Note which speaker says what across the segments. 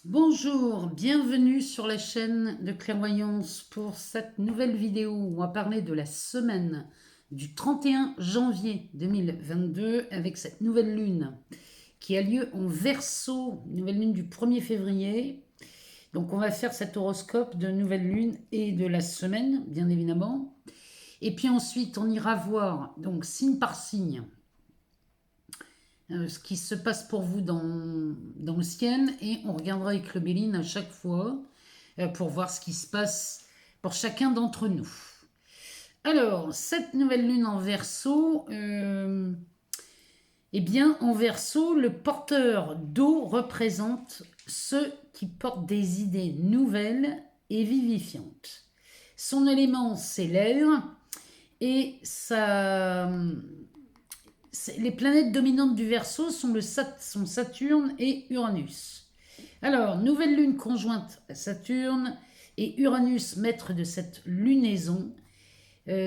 Speaker 1: Bonjour, bienvenue sur la chaîne de Clairvoyance pour cette nouvelle vidéo où on va parler de la semaine du 31 janvier 2022 avec cette nouvelle lune qui a lieu en Verseau, nouvelle lune du 1er février. Donc on va faire cet horoscope de nouvelle lune et de la semaine, bien évidemment. Et puis ensuite on ira voir, donc signe par signe, ce qui se passe pour vous dans le ciel et on regardera avec le Béline à chaque fois pour voir ce qui se passe pour chacun d'entre nous. Alors, cette nouvelle lune en Verseau, eh bien, en Verseau, le porteur d'eau représente ceux qui portent des idées nouvelles et vivifiantes. Son élément, c'est l'air et les planètes dominantes du Verseau sont Saturne et Uranus. Alors, nouvelle lune conjointe à Saturne et Uranus, maître de cette lunaison,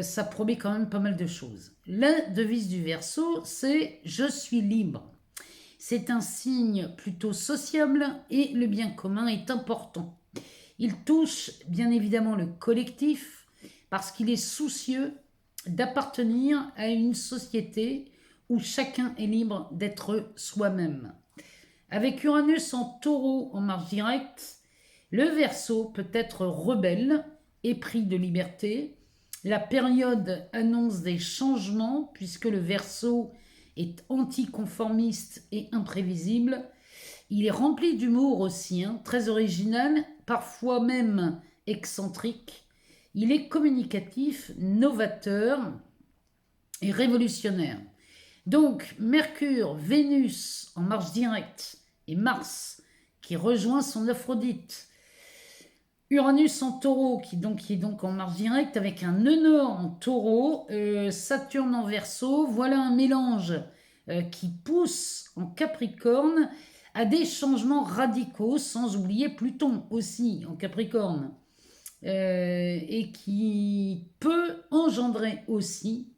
Speaker 1: ça promet quand même pas mal de choses. La devise du Verseau, c'est Je suis libre. C'est un signe plutôt sociable et le bien commun est important. Il touche bien évidemment le collectif parce qu'il est soucieux d'appartenir à une société où chacun est libre d'être soi-même. Avec Uranus en taureau en marche directe, le Verseau peut être rebelle, épris de liberté. La période annonce des changements puisque le Verseau est anticonformiste et imprévisible. Il est rempli d'humour aussi, très original, parfois même excentrique. Il est communicatif, novateur et révolutionnaire. Donc, Mercure, Vénus en marche directe et Mars qui rejoint son Aphrodite. Uranus en taureau qui est donc en marche directe avec un nœud nord en taureau, Saturne en verso. Voilà un mélange qui pousse en Capricorne à des changements radicaux, sans oublier Pluton aussi en Capricorne, et qui peut engendrer aussi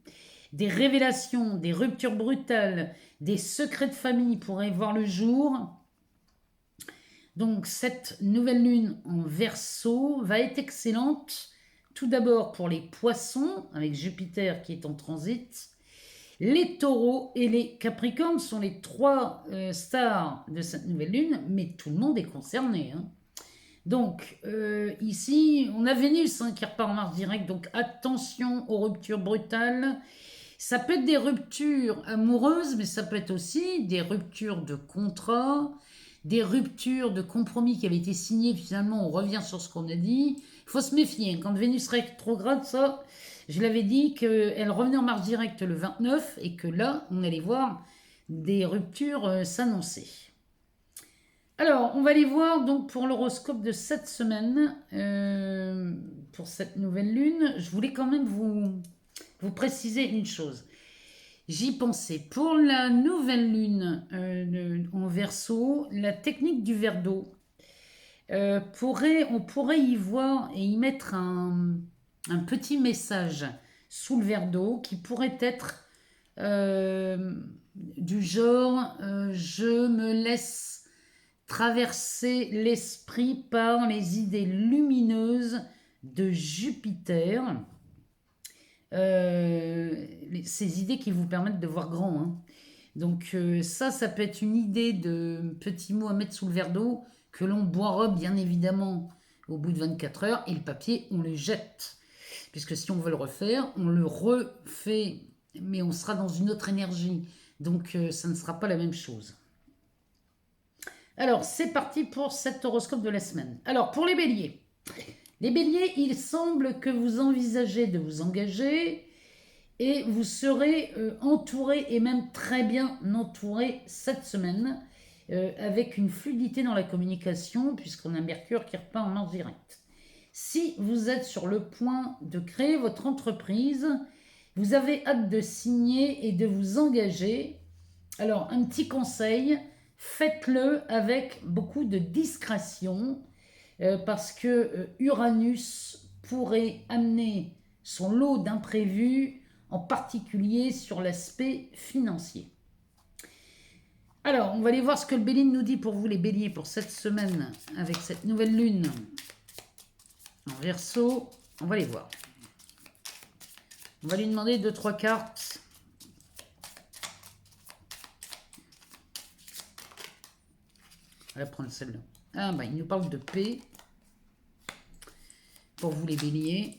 Speaker 1: des révélations, des ruptures brutales, des secrets de famille pourraient voir le jour. Donc cette nouvelle lune en Verseau va être excellente, tout d'abord pour les poissons, avec Jupiter qui est en transit. Les taureaux et les capricornes sont les trois stars de cette nouvelle lune, mais tout le monde est concerné. Donc ici, on a Vénus qui repart en Mars direct, donc attention aux ruptures brutales. Ça peut être des ruptures amoureuses, mais ça peut être aussi des ruptures de contrat, des ruptures de compromis qui avaient été signés. Finalement, on revient sur ce qu'on a dit. Il faut se méfier. Quand Vénus rétrograde, ça, je l'avais dit qu'elle revenait en Mars direct le 29 et que là, on allait voir des ruptures s'annoncer. Alors, on va aller voir donc pour l'horoscope de cette semaine, pour cette nouvelle lune. Je voulais quand même vous préciser une chose. J'y pensais. Pour la nouvelle lune en Verseau, la technique du verre d'eau, on pourrait y voir et y mettre un petit message sous le verre d'eau qui pourrait être du genre je me laisse traverser l'esprit par les idées lumineuses de Jupiter. Ces idées qui vous permettent de voir grand. Donc ça peut être une idée de petit mot à mettre sous le verre d'eau que l'on boira bien évidemment au bout de 24 heures et le papier on le jette. Puisque si on veut le refaire, on le refait mais on sera dans une autre énergie. Donc ça ne sera pas la même chose. Alors c'est parti pour cet horoscope de la semaine. Alors pour les béliers. Les béliers, il semble que vous envisagez de vous engager et vous serez entouré et même très bien entouré cette semaine avec une fluidité dans la communication puisqu'on a Mercure qui repart en Mars direct. Si vous êtes sur le point de créer votre entreprise, vous avez hâte de signer et de vous engager. Alors un petit conseil, faites-le avec beaucoup de discrétion parce que Uranus pourrait amener son lot d'imprévus, en particulier sur l'aspect financier. Alors, on va aller voir ce que le Béline nous dit pour vous, les béliers, pour cette semaine, avec cette nouvelle lune en Verseau. On va les voir. On va lui demander 2-3 cartes. On va prendre celle-là. Ah, bah, il nous parle de paix. Pour vous, les béliers.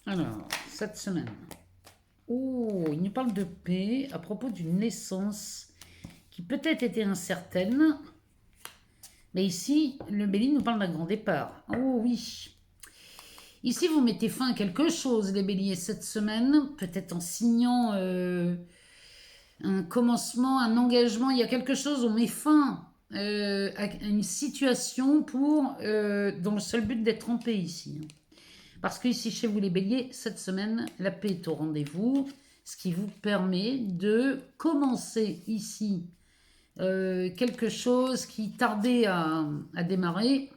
Speaker 1: Alors, cette semaine. Oh, il nous parle de paix à propos d'une naissance qui peut-être était incertaine. Mais ici, le Bélier nous parle d'un grand départ. Oh oui. Ici, vous mettez fin à quelque chose, les béliers, cette semaine. Peut-être en signant un commencement, un engagement. Il y a quelque chose, on met fin à une situation dans le seul but d'être en paix ici. Parce qu'ici, chez vous, les béliers, cette semaine, la paix est au rendez-vous. Ce qui vous permet de commencer ici quelque chose qui tardait à démarrer,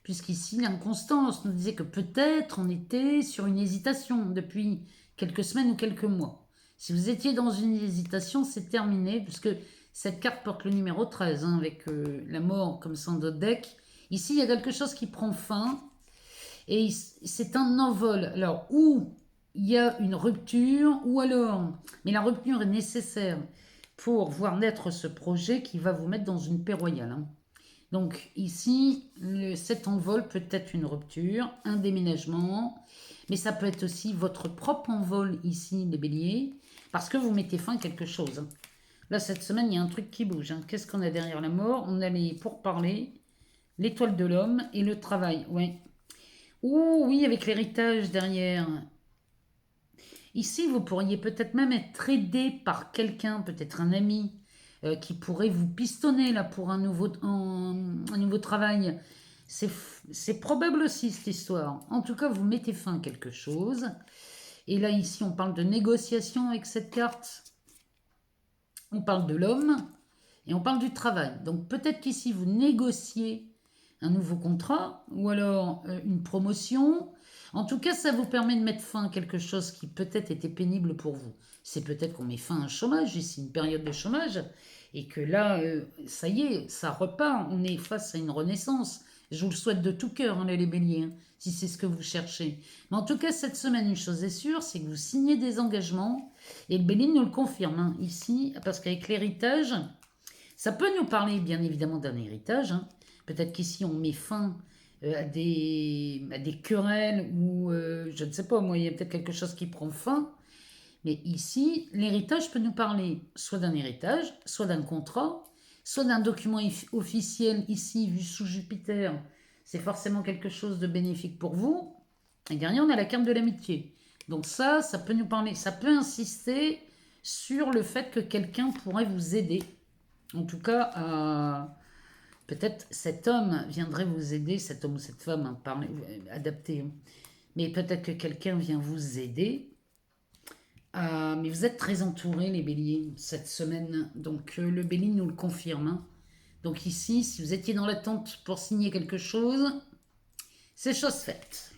Speaker 1: puisqu'ici l'inconstance nous disait que peut-être on était sur une hésitation depuis quelques semaines ou quelques mois. Si vous étiez dans une hésitation, c'est terminé, puisque cette carte porte le numéro 13, hein, avec la mort comme ça dans deck. Ici, il y a quelque chose qui prend fin, et c'est un envol. Alors, où il y a une rupture, ou alors, mais la rupture est nécessaire pour voir naître ce projet qui va vous mettre dans une paix royale. Hein. Donc ici, cet envol peut être une rupture, un déménagement, mais ça peut être aussi votre propre envol ici, les béliers, parce que vous mettez fin à quelque chose. Hein. Là, cette semaine, il y a un truc qui bouge. Hein. Qu'est-ce qu'on a derrière la mort? On a les pourparlers, l'étoile de l'homme et le travail. Ouais. Ouh, oui, avec l'héritage derrière. Ici, vous pourriez peut-être même être aidé par quelqu'un, peut-être un ami, qui pourrait vous pistonner là pour un nouveau travail. C'est probable aussi cette histoire. En tout cas, vous mettez fin à quelque chose. Et là, ici, on parle de négociation avec cette carte. On parle de l'homme et on parle du travail. Donc peut-être qu'ici, vous négociez un nouveau contrat ou alors une promotion. En tout cas, ça vous permet de mettre fin à quelque chose qui peut-être était pénible pour vous. C'est peut-être qu'on met fin à un chômage, ici, une période de chômage, et que là, ça y est, ça repart, on est face à une renaissance. Je vous le souhaite de tout cœur, hein, les béliers, hein, si c'est ce que vous cherchez. Mais en tout cas, cette semaine, une chose est sûre, c'est que vous signez des engagements, et le bélier nous le confirme, hein, ici, parce qu'avec l'héritage, ça peut nous parler, bien évidemment, d'un héritage, hein. Peut-être qu'ici, on met fin à des querelles ou je ne sais pas, moi, il y a peut-être quelque chose qui prend fin. Mais ici, l'héritage peut nous parler soit d'un héritage, soit d'un contrat, soit d'un document officiel ici, vu sous Jupiter. C'est forcément quelque chose de bénéfique pour vous. Et derrière, on a la carte de l'amitié. Donc ça peut nous parler, ça peut insister sur le fait que quelqu'un pourrait vous aider. En tout cas, peut-être cet homme viendrait vous aider, cet homme ou cette femme, hein, adapté. Hein. Mais peut-être que quelqu'un vient vous aider. Mais vous êtes très entourés, les béliers, cette semaine. Donc le bélier nous le confirme. Hein. Donc ici, si vous étiez dans l'attente pour signer quelque chose, c'est chose faite.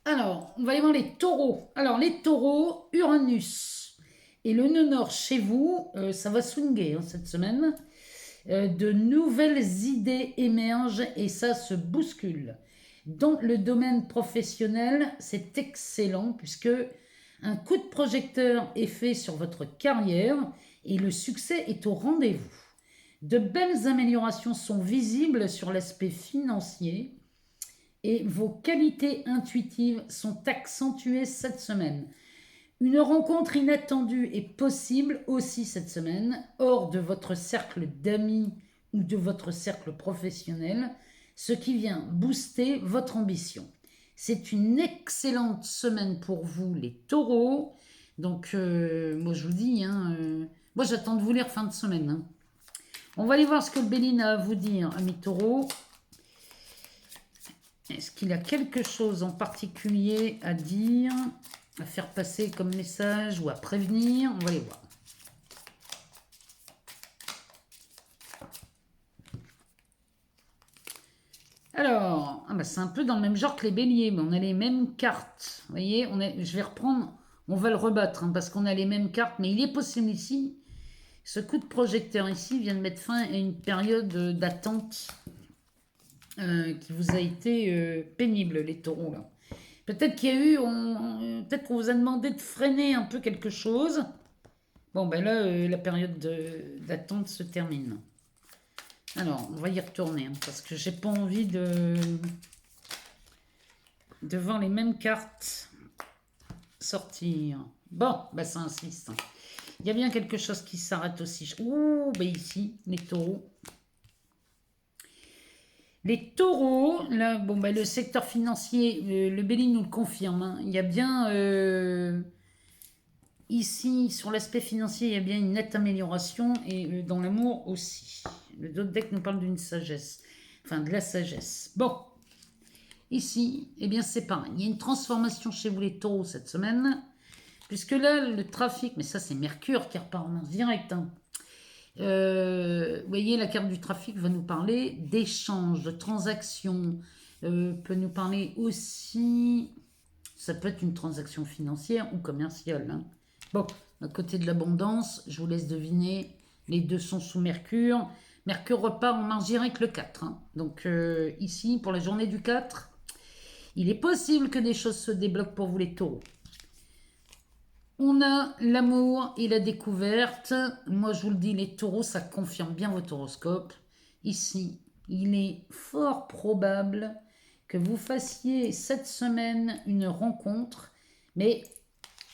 Speaker 1: Alors, on va aller voir les taureaux. Alors, les taureaux, Uranus. Et le nœud nord chez vous, ça va swinguer hein, cette semaine. De nouvelles idées émergent et ça se bouscule. Dans le domaine professionnel, c'est excellent puisque un coup de projecteur est fait sur votre carrière et le succès est au rendez-vous. De belles améliorations sont visibles sur l'aspect financier et vos qualités intuitives sont accentuées cette semaine. Une rencontre inattendue est possible aussi cette semaine, hors de votre cercle d'amis ou de votre cercle professionnel, ce qui vient booster votre ambition. C'est une excellente semaine pour vous, les taureaux. Donc, moi je vous dis, moi j'attends de vous lire fin de semaine. Hein. On va aller voir ce que le Béline a à vous dire, amis taureaux. Est-ce qu'il a quelque chose en particulier à dire, à faire passer comme message ou à prévenir? On va aller voir. Alors, ah bah, c'est un peu dans le même genre que les béliers, mais on a les mêmes cartes. Vous voyez, je vais reprendre, on va le rebattre, hein, parce qu'on a les mêmes cartes, mais il est possible ici, ce coup de projecteur ici vient de mettre fin à une période d'attente qui vous a été pénible, les taureaux, là. Peut-être qu'il y a eu, peut-être qu'on vous a demandé de freiner un peu quelque chose. Bon, ben là, la période d'attente se termine. Alors, on va y retourner, hein, parce que j'ai pas envie de voir les mêmes cartes sortir. Bon, ben ça insiste. Il y a bien quelque chose qui s'arrête aussi. Ouh, ben ici, les taureaux. Les taureaux, là, bon, ben le secteur financier, le Bélier nous le confirme, hein. Il y a bien, ici, sur l'aspect financier, il y a bien une nette amélioration, et dans l'amour aussi. Le dos de deck nous parle d'une sagesse, enfin de la sagesse. Bon, ici, eh bien c'est pareil. Il y a une transformation chez vous les taureaux cette semaine, puisque là, le trafic, mais ça c'est Mercure qui repart en direct, hein. Vous voyez, la carte du trafic va nous parler d'échanges, de transactions, peut nous parler aussi, ça peut être une transaction financière ou commerciale, hein. Bon, à côté de l'abondance, je vous laisse deviner, les deux sont sous Mercure. Mercure repart en marche directe le 4, hein. Donc ici, pour la journée du 4, il est possible que des choses se débloquent pour vous les taureaux. On a l'amour et la découverte. Moi, je vous le dis, les taureaux, ça confirme bien votre horoscope. Ici, il est fort probable que vous fassiez cette semaine une rencontre, mais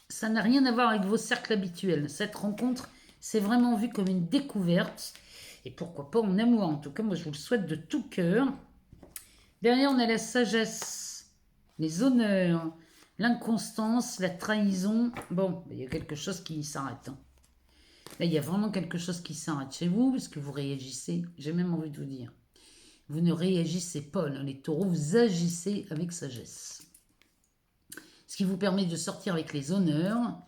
Speaker 1: ça n'a rien à voir avec vos cercles habituels. Cette rencontre, c'est vraiment vu comme une découverte. Et pourquoi pas en amour. En tout cas, moi, je vous le souhaite de tout cœur. Derrière, on a la sagesse, les honneurs, l'inconstance, la trahison. Bon, il y a quelque chose qui s'arrête, hein. Là, il y a vraiment quelque chose qui s'arrête chez vous, parce que vous réagissez. J'ai même envie de vous dire. Vous ne réagissez pas, là, les taureaux, vous agissez avec sagesse. Ce qui vous permet de sortir avec les honneurs,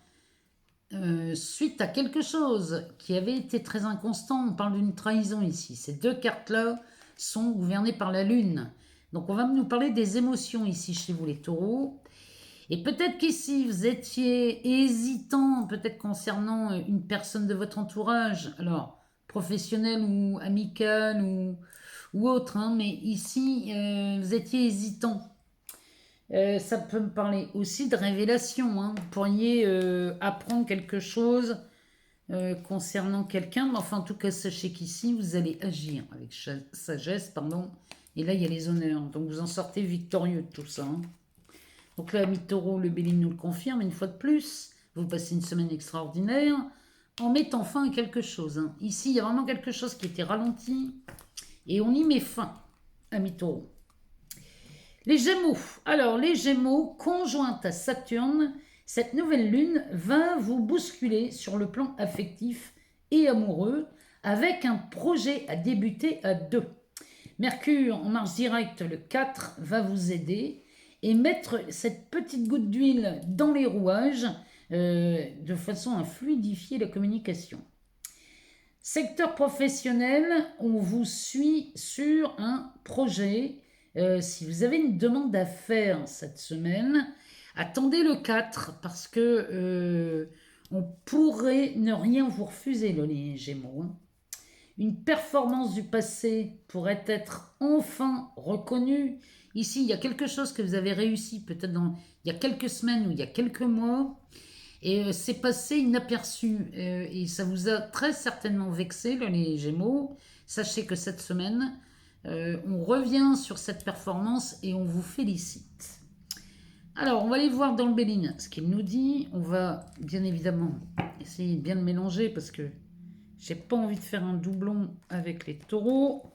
Speaker 1: suite à quelque chose qui avait été très inconstant. On parle d'une trahison ici. Ces deux cartes-là sont gouvernées par la lune. Donc on va nous parler des émotions ici chez vous les taureaux. Et peut-être qu'ici vous étiez hésitant, peut-être concernant une personne de votre entourage, alors professionnel ou amical ou autre, hein, mais ici vous étiez hésitant. Ça peut me parler aussi de révélation, hein. Vous pourriez apprendre quelque chose concernant quelqu'un, mais enfin en tout cas sachez qu'ici vous allez agir avec sagesse, pardon, et là il y a les honneurs, donc vous en sortez victorieux de tout ça, hein. Donc là, mi-taureau, le Bélier nous le confirme une fois de plus, vous passez une semaine extraordinaire en mettant fin à quelque chose, hein. Ici il y a vraiment quelque chose qui était ralenti et on y met fin à mi-taureau. Les Gémeaux. Alors, les Gémeaux, conjointes à Saturne, cette nouvelle lune va vous bousculer sur le plan affectif et amoureux avec un projet à débuter à deux. Mercure en marche directe le 4 va vous aider et mettre cette petite goutte d'huile dans les rouages de façon à fluidifier la communication. Secteur professionnel, on vous suit sur un projet. Si vous avez une demande à faire cette semaine, attendez le 4 parce que on pourrait ne rien vous refuser, les Gémeaux, hein. Une performance du passé pourrait être enfin reconnue. Ici, il y a quelque chose que vous avez réussi peut-être il y a quelques semaines ou il y a quelques mois, et c'est passé inaperçu, et ça vous a très certainement vexé, les Gémeaux. Sachez que cette semaine, on revient sur cette performance et on vous félicite. Alors, on va aller voir dans le Béline ce qu'il nous dit. On va bien évidemment essayer de bien le mélanger parce que j'ai pas envie de faire un doublon avec les taureaux.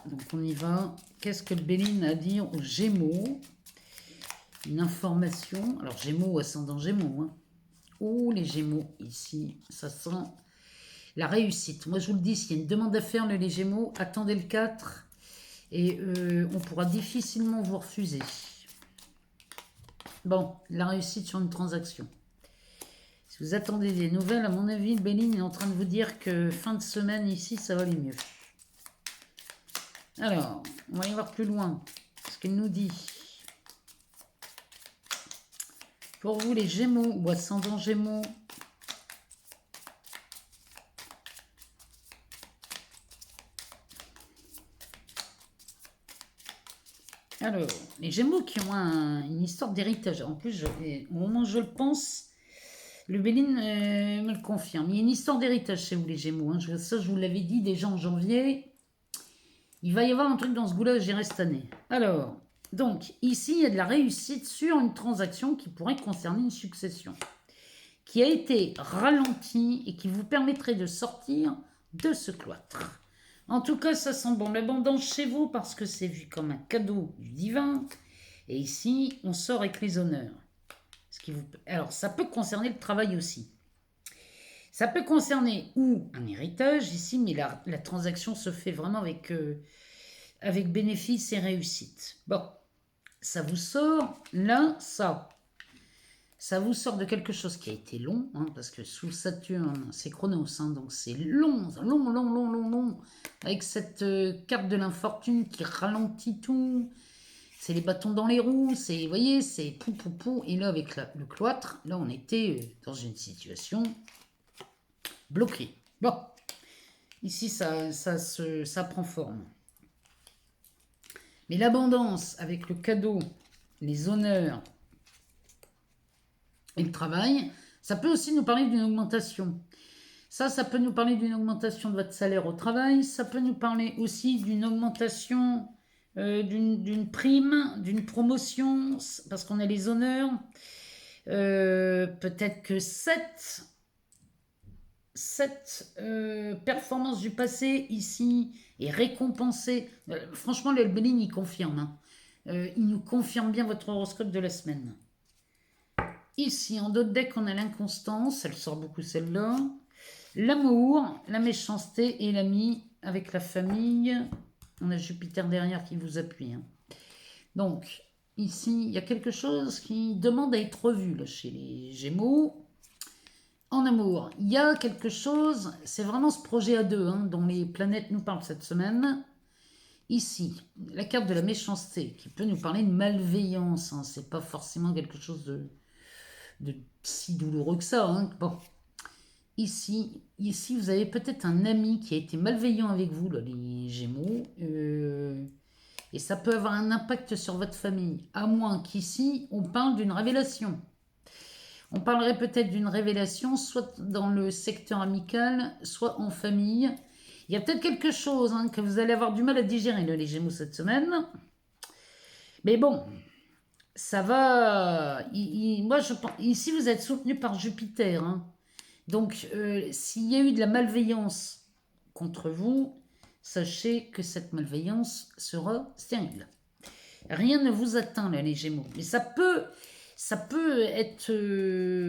Speaker 1: Donc on y va. Qu'est-ce que le Béline a à dire aux Gémeaux? Une information. Alors Gémeaux, ascendant Gémeaux, hein. Oh, les Gémeaux, ici, ça sent la réussite. Moi, je vous le dis, s'il y a une demande à faire, les Gémeaux, attendez le 4 et on pourra difficilement vous refuser. Bon, la réussite sur une transaction. Si vous attendez des nouvelles, à mon avis, Béline est en train de vous dire que fin de semaine, ici, ça va aller mieux. Alors, on va y voir plus loin. Ce qu'il nous dit. Pour vous, les Gémeaux ou ascendant Gémeaux, alors, les Gémeaux qui ont une histoire d'héritage. En plus, au moment où je le pense, le Béline me le confirme. Il y a une histoire d'héritage chez vous, les Gémeaux. Hein. Ça, je vous l'avais dit déjà en janvier. Il va y avoir un truc dans ce goût-là à gérer cette année. Alors, donc, ici, il y a de la réussite sur une transaction qui pourrait concerner une succession, qui a été ralentie et qui vous permettrait de sortir de ce cloître. En tout cas, ça sent bon l'abondance chez vous parce que c'est vu comme un cadeau du divin. Et ici, on sort avec les honneurs. Alors, ça peut concerner le travail aussi. Ça peut concerner ou un héritage ici, mais la transaction se fait vraiment avec bénéfice et réussite. Bon, ça vous sort là, ça. Ça vous sort de quelque chose qui a été long, hein, parce que sous Saturne, c'est Chronos, hein, donc c'est long, avec cette carte de l'infortune qui ralentit tout. C'est les bâtons dans les roues, c'est, vous voyez, c'est pou. Et là, avec le cloître, là, on était dans une situation bloquée. Bon, ici, ça prend forme. Mais l'abondance, avec le cadeau, les honneurs et le travail, ça peut aussi nous parler d'une augmentation. Ça peut nous parler d'une augmentation de votre salaire au travail. Ça peut nous parler aussi d'une augmentation, d'une prime, d'une promotion, parce qu'on a les honneurs. Peut-être que cette performance du passé ici est récompensée. Franchement, le Béline, il confirme. Hein. Il nous confirme bien votre horoscope de la semaine. Ici, en d'autres decks, on a l'inconstance. Elle sort beaucoup celle-là. L'amour, la méchanceté et l'ami avec la famille. On a Jupiter derrière qui vous appuie. Hein. Donc, ici, il y a quelque chose qui demande à être revu là, chez les Gémeaux. En amour, il y a quelque chose, c'est vraiment ce projet à deux hein, dont les planètes nous parlent cette semaine. Ici, la carte de la méchanceté qui peut nous parler de malveillance. Hein, c'est pas forcément quelque chose de si douloureux que ça. Hein. Bon. Ici, vous avez peut-être un ami qui a été malveillant avec vous, là, les Gémeaux. Et ça peut avoir un impact sur votre famille. À moins qu'ici, on parle d'une révélation. On parlerait peut-être d'une révélation, soit dans le secteur amical, soit en famille. Il y a peut-être quelque chose hein, que vous allez avoir du mal à digérer, là, les Gémeaux, cette semaine. Mais bon, ça va. Moi, je pense. Ici, vous êtes soutenu par Jupiter. Hein. Donc, s'il y a eu de la malveillance contre vous, sachez que cette malveillance sera stérile. Rien ne vous atteint, là, les Gémeaux. Mais ça peut être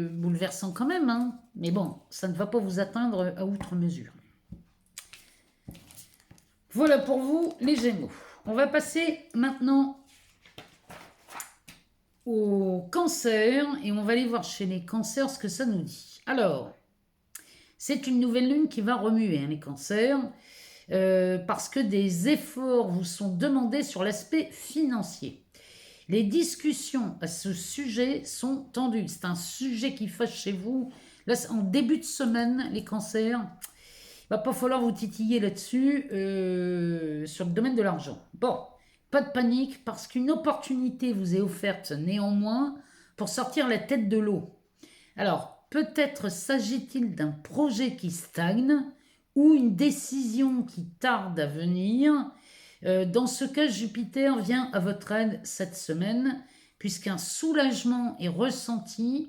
Speaker 1: bouleversant quand même, hein. Mais bon, ça ne va pas vous atteindre à outre mesure. Voilà pour vous, les Gémeaux. On va passer maintenant au Cancer et on va aller voir chez les Cancers ce que ça nous dit. Alors, c'est une nouvelle lune qui va remuer hein, les Cancers parce que des efforts vous sont demandés sur l'aspect financier. Les discussions à ce sujet sont tendues. C'est un sujet qui fâche chez vous. Là, en début de semaine, les cancers, il va pas falloir vous titiller là-dessus sur le domaine de l'argent. Bon, pas de panique parce qu'une opportunité vous est offerte néanmoins pour sortir la tête de l'eau. Alors, peut-être s'agit-il d'un projet qui stagne ou une décision qui tarde à venir. Dans ce cas, Jupiter vient à votre aide cette semaine, puisqu'un soulagement est ressenti,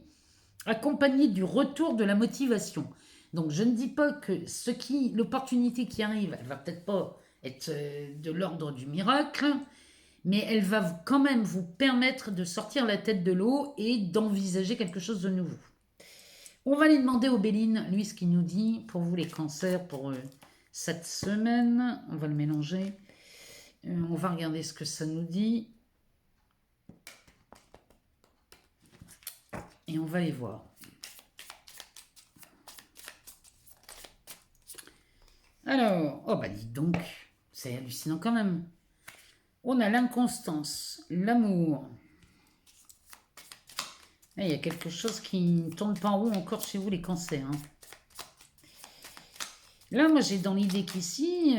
Speaker 1: accompagné du retour de la motivation. Donc, je ne dis pas que l'opportunité qui arrive, elle va peut-être pas être de l'ordre du miracle, mais elle va quand même vous permettre de sortir la tête de l'eau et d'envisager quelque chose de nouveau. On va aller demander au Béline, lui, ce qu'il nous dit pour vous les cancers pour cette semaine. On va le mélanger. On va regarder ce que ça nous dit. Et on va les voir. Alors, oh bah dites donc, c'est hallucinant quand même. On a l'inconstance, l'amour. Il y a quelque chose qui ne tourne pas en rond encore chez vous, les cancers. Hein. Là, moi, j'ai dans l'idée qu'ici,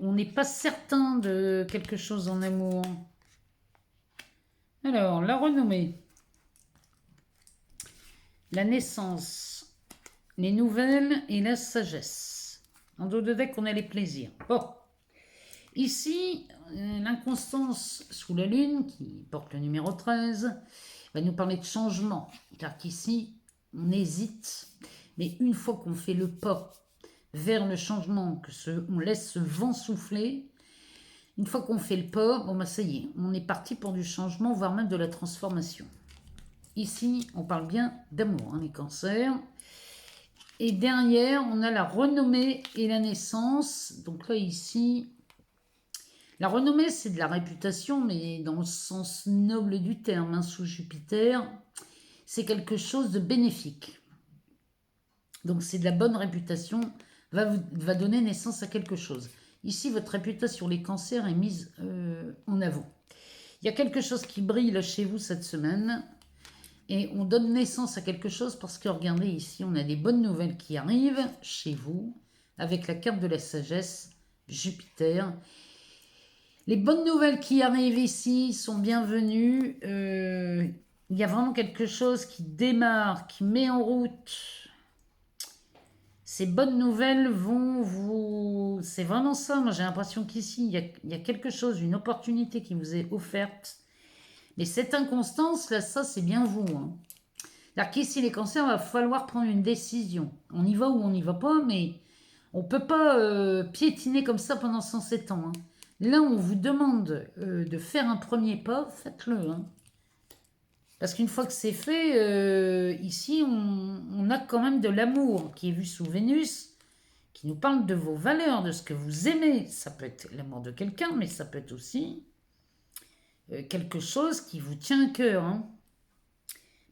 Speaker 1: on n'est pas certain de quelque chose en amour. Alors, la renommée, la naissance, les nouvelles et la sagesse. En dos de deck, on a les plaisirs. Bon, ici, l'inconstance sous la lune, qui porte le numéro 13, va nous parler de changement. Car qu'ici, on hésite, mais une fois qu'on fait le pas vers le changement, on laisse ce vent souffler, une fois qu'on fait le pas, bon bah ça y est, on est parti pour du changement, voire même de la transformation. Ici, on parle bien d'amour, hein, les cancers. Et derrière, on a la renommée et la naissance. Donc là, ici, la renommée, c'est de la réputation, mais dans le sens noble du terme, hein, sous Jupiter, c'est quelque chose de bénéfique. Donc c'est de la bonne réputation, va donner naissance à quelque chose. Ici, votre réputation, les cancers, est mise en avant. Il y a quelque chose qui brille là chez vous cette semaine. Et on donne naissance à quelque chose parce que, regardez, ici, on a des bonnes nouvelles qui arrivent chez vous. Avec la carte de la sagesse, Jupiter. Les bonnes nouvelles qui arrivent ici sont bienvenues. Il y a vraiment quelque chose qui démarre, qui met en route. Ces bonnes nouvelles vont vous... C'est vraiment ça, moi j'ai l'impression qu'ici, il y a quelque chose, une opportunité qui vous est offerte. Mais cette inconstance, là, ça c'est bien vous. Hein. C'est-à-dire qu'ici, les cancers, il va falloir prendre une décision. On y va ou on n'y va pas, mais on ne peut pas piétiner comme ça pendant 107 ans. Hein. Là, on vous demande de faire un premier pas, faites-le. Hein. Parce qu'une fois que c'est fait, ici, on a quand même de l'amour qui est vu sous Vénus, qui nous parle de vos valeurs, de ce que vous aimez. Ça peut être l'amour de quelqu'un, mais ça peut être aussi quelque chose qui vous tient à cœur. Hein.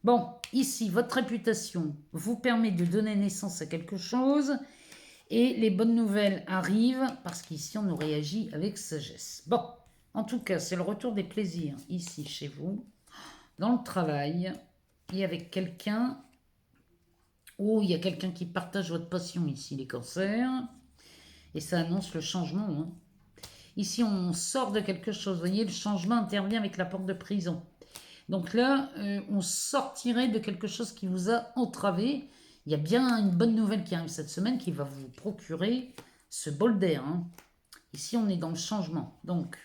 Speaker 1: Bon, ici, votre réputation vous permet de donner naissance à quelque chose et les bonnes nouvelles arrivent parce qu'ici, on nous réagit avec sagesse. Bon, en tout cas, c'est le retour des plaisirs ici chez vous. Dans le travail et avec quelqu'un. Oh, il y a quelqu'un qui partage votre passion ici, les cancers. Et ça annonce le changement. Hein. Ici, on sort de quelque chose. Vous voyez, le changement intervient avec la porte de prison. Donc là, on sortirait de quelque chose qui vous a entravé. Il y a bien une bonne nouvelle qui arrive cette semaine qui va vous procurer ce bol d'air. Hein. Ici, on est dans le changement. Donc,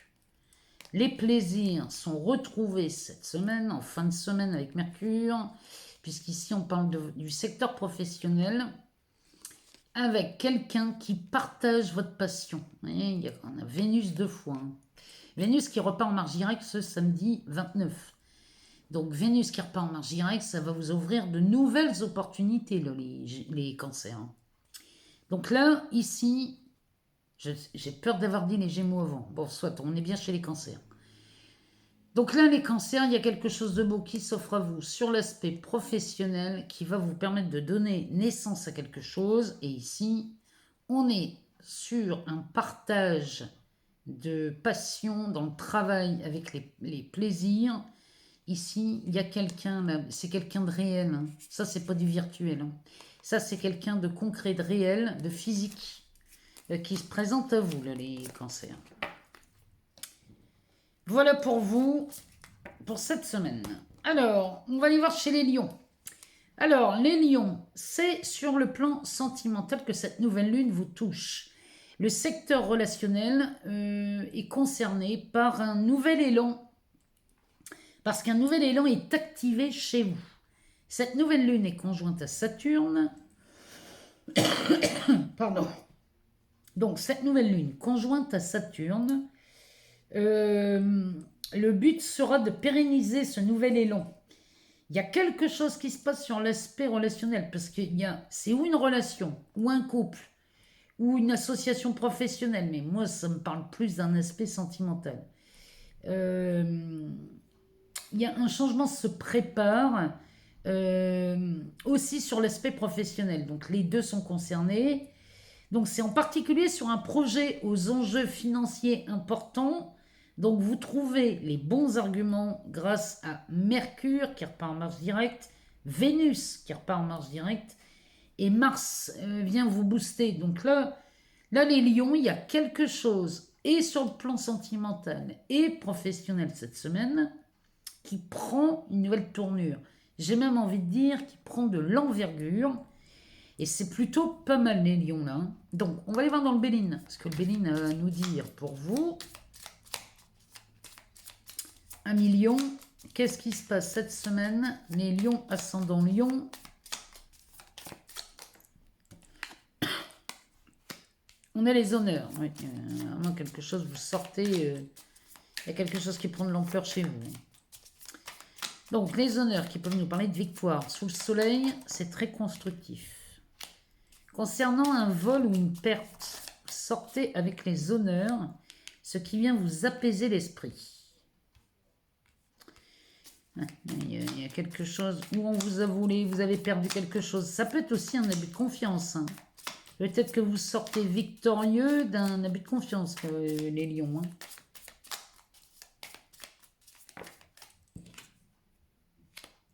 Speaker 1: les plaisirs sont retrouvés cette semaine, en fin de semaine avec Mercure, puisqu'ici on parle du secteur professionnel, avec quelqu'un qui partage votre passion. Vous voyez, on a Vénus 2 fois. Hein. Vénus qui repart en marche directe ce samedi 29. Donc Vénus qui repart en marche directe, ça va vous ouvrir de nouvelles opportunités, là, les cancers. Hein. Donc là, ici, j'ai peur d'avoir dit les Gémeaux avant. Bon, soit, on est bien chez les cancers. Donc là, les cancers, il y a quelque chose de beau qui s'offre à vous sur l'aspect professionnel qui va vous permettre de donner naissance à quelque chose. Et ici, on est sur un partage de passion dans le travail avec les plaisirs. Ici, il y a quelqu'un, c'est quelqu'un de réel. Hein. Ça, c'est pas du virtuel. Hein. Ça, c'est quelqu'un de concret, de réel, de physique qui se présente à vous, là, les cancers. Voilà pour vous, pour cette semaine. Alors, on va aller voir chez les lions. Alors, les lions, c'est sur le plan sentimental que cette nouvelle lune vous touche. Le secteur relationnel est concerné par un nouvel élan, parce qu'un nouvel élan est activé chez vous. Cette nouvelle lune est conjointe à Saturne. Pardon. Donc, cette nouvelle lune conjointe à Saturne, le but sera de pérenniser ce nouvel élan. Il y a quelque chose qui se passe sur l'aspect relationnel, parce que c'est ou une relation, ou un couple, ou une association professionnelle, mais moi ça me parle plus d'un aspect sentimental. Il y a un changement se prépare aussi sur l'aspect professionnel, donc les deux sont concernés. Donc c'est en particulier sur un projet aux enjeux financiers importants. Donc vous trouvez les bons arguments grâce à Mercure qui repart en marche directe, Vénus qui repart en marche directe, et Mars vient vous booster. Donc là, les lions, il y a quelque chose, et sur le plan sentimental et professionnel cette semaine, qui prend une nouvelle tournure. J'ai même envie de dire qui prend de l'envergure. Et c'est plutôt pas mal les lions là. Donc on va aller voir dans le Béline. Ce que le Béline a à nous dire pour vous. 1 million. Qu'est-ce qui se passe cette semaine? Les lions ascendant lion. On a les honneurs. Oui, vraiment quelque chose, vous sortez. Il y a quelque chose qui prend de l'ampleur chez vous. Donc les honneurs qui peuvent nous parler de victoire. Sous le soleil, c'est très constructif. Concernant un vol ou une perte, sortez avec les honneurs, ce qui vient vous apaiser l'esprit. Il y a quelque chose où on vous a volé, vous avez perdu quelque chose. Ça peut être aussi un abus de confiance. Peut-être que vous sortez victorieux d'un abus de confiance, les lions.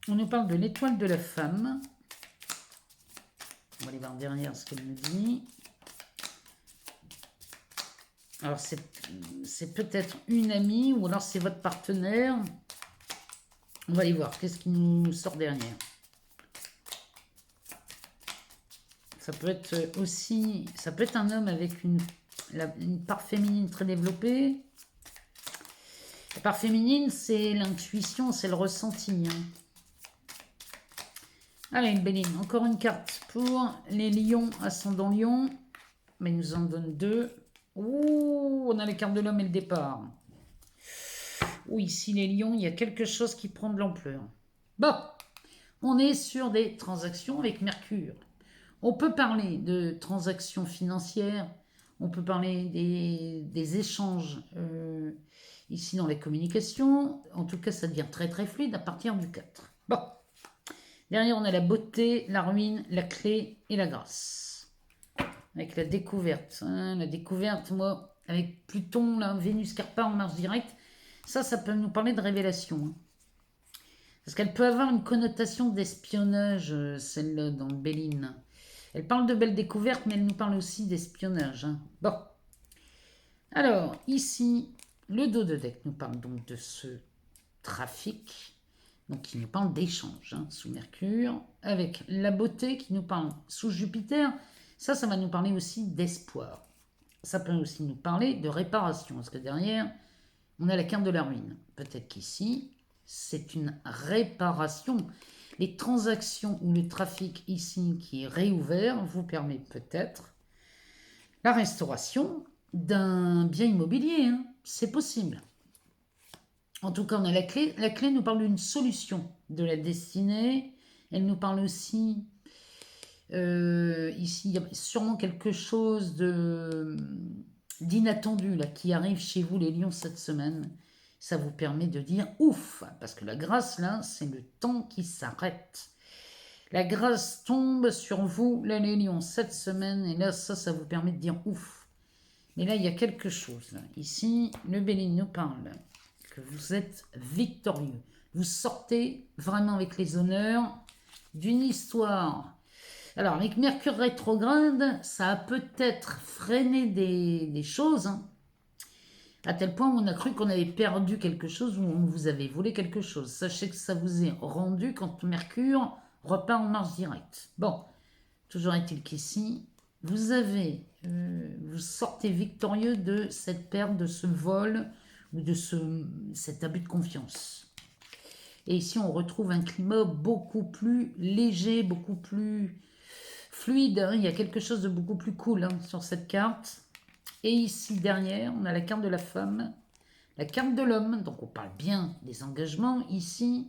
Speaker 1: On nous parle de l'étoile de la femme. On va aller voir derrière ce qu'elle nous dit. Alors, c'est peut-être une amie ou alors c'est votre partenaire. On va aller voir. Qu'est-ce qui nous sort derrière? Ça peut être aussi... Ça peut être un homme avec une part féminine très développée. La part féminine, c'est l'intuition, c'est le ressenti. Allez, Béline, encore une carte pour les lions, ascendant lion. Mais il nous en donne 2. Ouh, on a les cartes de l'homme et le départ. Ouh, ici les lions, il y a quelque chose qui prend de l'ampleur. Bon, on est sur des transactions avec Mercure. On peut parler de transactions financières, on peut parler des échanges ici dans les communications. En tout cas, ça devient très très fluide à partir du 4. Bon. Derrière, on a la beauté, la ruine, la clé et la grâce. Avec la découverte. La découverte, moi, avec Pluton, là, Vénus qui repart en marche directe, ça peut nous parler de révélation. Parce qu'elle peut avoir une connotation d'espionnage, celle-là, dans le Béline. Elle parle de belles découvertes, mais elle nous parle aussi d'espionnage. Bon. Alors, ici, le dos de deck nous parle donc de ce trafic. Donc, il nous parle d'échange sous Mercure, avec la beauté qui nous parle sous Jupiter. Ça va nous parler aussi d'espoir. Ça peut aussi nous parler de réparation, parce que derrière, on a la carte de la ruine. Peut-être qu'ici, c'est une réparation. Les transactions ou le trafic ici qui est réouvert vous permet peut-être la restauration d'un bien immobilier. C'est possible. En tout cas, on a la clé. La clé nous parle d'une solution de la destinée. Elle nous parle aussi... ici, il y a sûrement quelque chose d'inattendu là, qui arrive chez vous, les lions, cette semaine. Ça vous permet de dire ouf, parce que la grâce, là, c'est le temps qui s'arrête. La grâce tombe sur vous, là, les lions, cette semaine. Et là, ça vous permet de dire ouf. Mais là, il y a quelque chose. Là. Ici, le Béline nous parle que vous êtes victorieux. Vous sortez vraiment avec les honneurs d'une histoire. Alors, avec Mercure rétrograde, ça a peut-être freiné des choses, à tel point où on a cru qu'on avait perdu quelque chose ou on vous avait volé quelque chose. Sachez que ça vous est rendu quand Mercure repart en marche directe. Bon, toujours est-il qu'ici, vous sortez victorieux de cette perte, de ce vol ou de cet abus de confiance. Et ici, on retrouve un climat beaucoup plus léger, beaucoup plus fluide. Il y a quelque chose de beaucoup plus cool sur cette carte. Et ici, derrière, on a la carte de la femme, la carte de l'homme. Donc, on parle bien des engagements ici.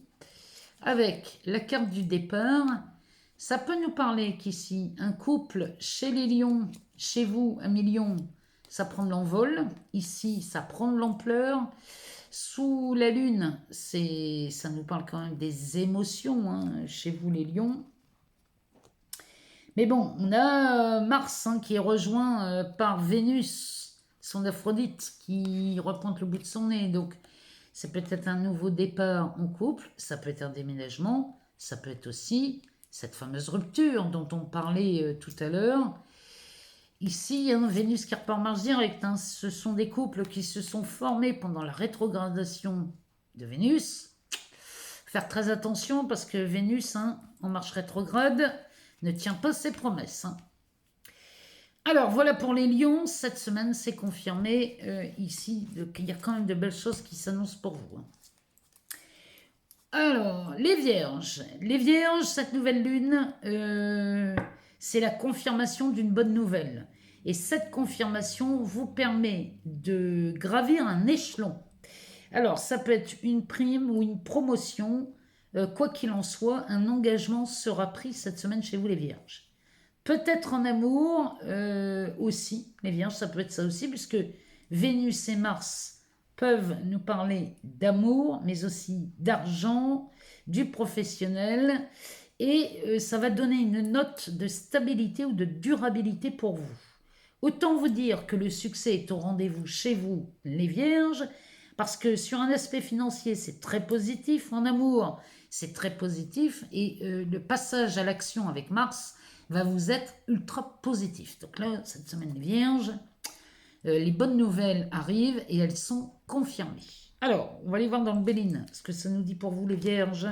Speaker 1: Avec la carte du départ, ça peut nous parler qu'ici, un couple chez les lions, chez vous, 1 million, ça prend de l'envol. Ici, ça prend de l'ampleur. Sous la lune, ça nous parle quand même des émotions, chez vous les lions. Mais bon, on a Mars hein, qui est rejoint par Vénus, son Aphrodite, qui repointe le bout de son nez. Donc, ça peut être un nouveau départ en couple, ça peut être un déménagement, ça peut être aussi cette fameuse rupture dont on parlait tout à l'heure. Ici, hein, Vénus qui repart Mars direct, hein, ce sont des couples qui se sont formés pendant la rétrogradation de Vénus. Faire très attention parce que Vénus, hein, en marche rétrograde, ne tient pas ses promesses. Hein. Alors voilà pour les lions, cette semaine c'est confirmé ici qu'il y a quand même de belles choses qui s'annoncent pour vous. Hein. Alors, les vierges, cette nouvelle lune, c'est la confirmation d'une bonne nouvelle. Et cette confirmation vous permet de gravir un échelon. Alors, ça peut être une prime ou une promotion. Quoi qu'il en soit, un engagement sera pris cette semaine chez vous les vierges. Peut-être en amour aussi, les vierges, ça peut être ça aussi, puisque Vénus et Mars peuvent nous parler d'amour, mais aussi d'argent, du professionnel, et ça va donner une note de stabilité ou de durabilité pour vous. Autant vous dire que le succès est au rendez-vous chez vous, les vierges, parce que sur un aspect financier, c'est très positif, en amour, c'est très positif, et le passage à l'action avec Mars va vous être ultra positif. Donc là, cette semaine, les vierges, les bonnes nouvelles arrivent et elles sont confirmées. Alors, on va aller voir dans le Béline ce que ça nous dit pour vous, les vierges.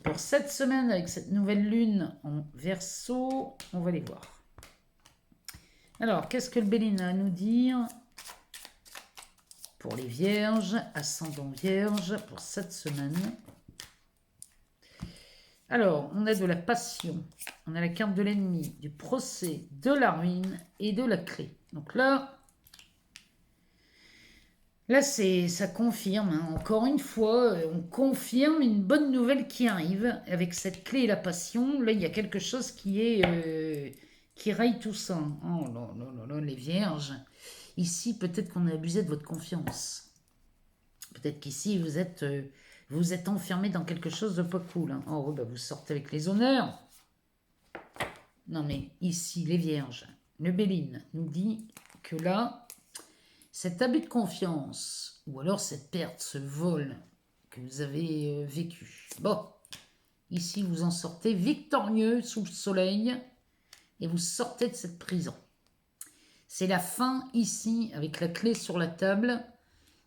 Speaker 1: Pour cette semaine, avec cette nouvelle lune en Verseau, on va les voir. Alors, qu'est-ce que le Béline a à nous dire pour les vierges, ascendant vierge, pour cette semaine? Alors, on a de la passion, on a la carte de l'ennemi, du procès, de la ruine et de la clé. Donc là ça confirme, hein. Encore une fois, on confirme une bonne nouvelle qui arrive avec cette clé et la passion. Là, il y a quelque chose qui raye tout ça. Oh là là là là, les vierges. Ici, peut-être qu'on a abusé de votre confiance. Peut-être qu'ici, vous êtes enfermé dans quelque chose de pas cool. Hein. Oh, bah, vous sortez avec les honneurs. Non, mais ici, les vierges, le Béline nous dit que là, cet abus de confiance, ou alors cette perte, ce vol que vous avez vécu. Bon, ici, vous en sortez victorieux sous le soleil et vous sortez de cette prison. C'est la fin ici, avec la clé sur la table.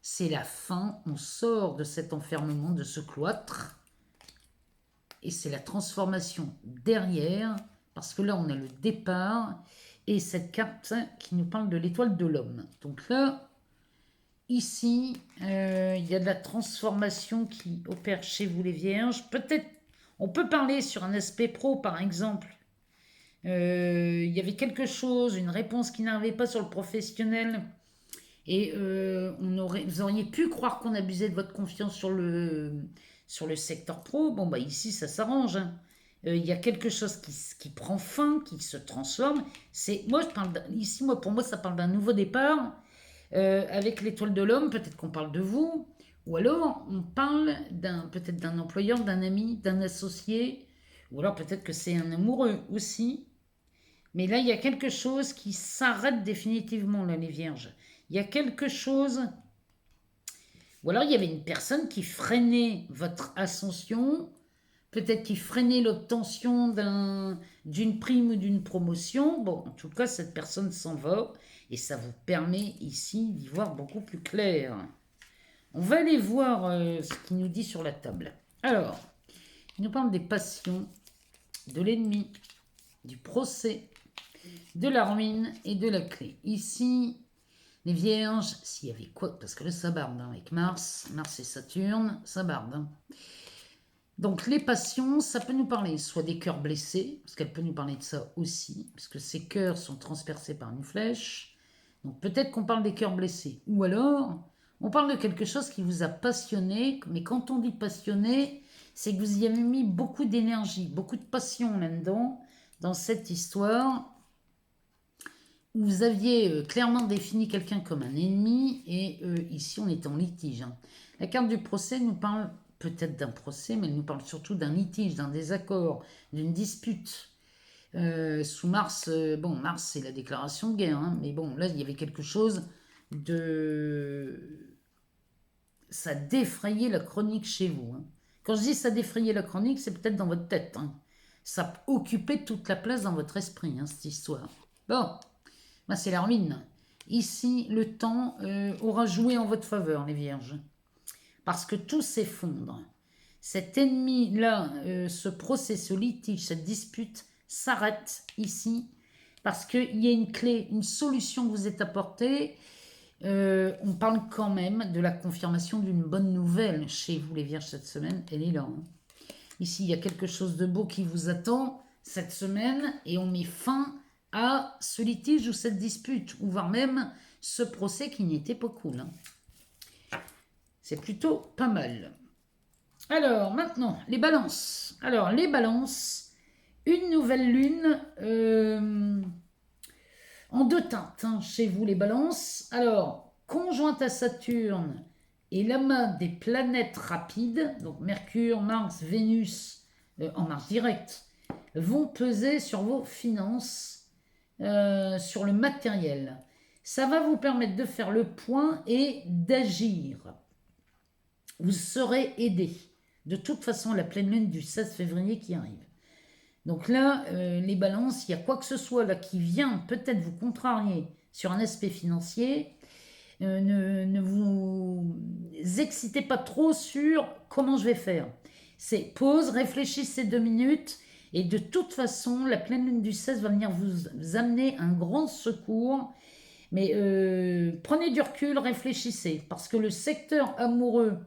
Speaker 1: C'est la fin, on sort de cet enfermement, de ce cloître. Et c'est la transformation derrière, parce que là, on a le départ et cette carte qui nous parle de l'étoile de l'homme. Donc là, ici, il y a de la transformation qui opère chez vous les vierges. Peut-être, on peut parler sur un aspect pro, par exemple. Il y avait quelque chose, une réponse qui n'arrivait pas sur le professionnel. Et vous auriez pu croire qu'on abusait de votre confiance sur le secteur pro. Bon, bah ici, ça s'arrange. Hein. Il y a quelque chose qui prend fin, qui se transforme. Moi, pour moi, ça parle d'un nouveau départ. Avec l'étoile de l'homme, peut-être qu'on parle de vous. Ou alors, on parle peut-être d'un employeur, d'un ami, d'un associé. Ou alors, peut-être que c'est un amoureux aussi. Mais là, il y a quelque chose qui s'arrête définitivement, là, les vierges. Il y a quelque chose... Ou alors, il y avait une personne qui freinait votre ascension, peut-être qui freinait l'obtention d'une prime ou d'une promotion. Bon, en tout cas, cette personne s'en va et ça vous permet ici d'y voir beaucoup plus clair. On va aller voir ce qu'il nous dit sur la table. Alors, il nous parle des passions, de l'ennemi, du procès, de la ruine et de la clé. Ici, les vierges, s'il y avait quoi, parce que là ça barde hein, avec Mars et Saturne, ça barde. Hein. Donc les passions, ça peut nous parler soit des cœurs blessés, parce qu'elle peut nous parler de ça aussi, parce que ces cœurs sont transpercés par une flèche. Donc peut-être qu'on parle des cœurs blessés. Ou alors, on parle de quelque chose qui vous a passionné, mais quand on dit passionné, c'est que vous y avez mis beaucoup d'énergie, beaucoup de passion là-dedans, dans cette histoire. Vous aviez clairement défini quelqu'un comme un ennemi et ici on est en litige. Hein. La carte du procès nous parle peut-être d'un procès, mais elle nous parle surtout d'un litige, d'un désaccord, d'une dispute. Sous Mars, bon, Mars c'est la déclaration de guerre, hein, mais bon, là il y avait quelque chose de... Ça défrayait la chronique chez vous. Hein. Quand je dis ça défrayait la chronique, c'est peut-être dans votre tête. Hein. Ça occupait toute la place dans votre esprit, hein, cette histoire. Bon, ben, c'est l'Hermine. Ici, le temps aura joué en votre faveur, les vierges. Parce que tout s'effondre. Cet ennemi-là, ce procès, ce litige, cette dispute s'arrête ici. Parce qu'il y a une clé, une solution que vous est apportée. On parle quand même de la confirmation d'une bonne nouvelle chez vous, les vierges, cette semaine. Elle est là. Hein. Ici, il y a quelque chose de beau qui vous attend cette semaine. Et on met fin à ce litige ou cette dispute, ou voire même ce procès qui n'était pas cool. Hein. C'est plutôt pas mal. Alors, maintenant, les balances. Alors, les balances, une nouvelle lune en deux teintes hein, chez vous, les balances. Alors, conjointe à Saturne et l'amas des planètes rapides, donc Mercure, Mars, Vénus, en marche directe, vont peser sur vos finances, sur le matériel. Ça va vous permettre de faire le point et d'agir. Vous serez aidé. De toute façon, la pleine lune du 16 février qui arrive. Donc là, les balances, il y a quoi que ce soit là qui vient peut-être vous contrarier sur un aspect financier. Ne vous excitez pas trop sur comment je vais faire. C'est pause, réfléchissez 2 minutes. Et de toute façon, la pleine lune du 16 va venir vous amener un grand secours. Mais prenez du recul, réfléchissez. Parce que le secteur amoureux...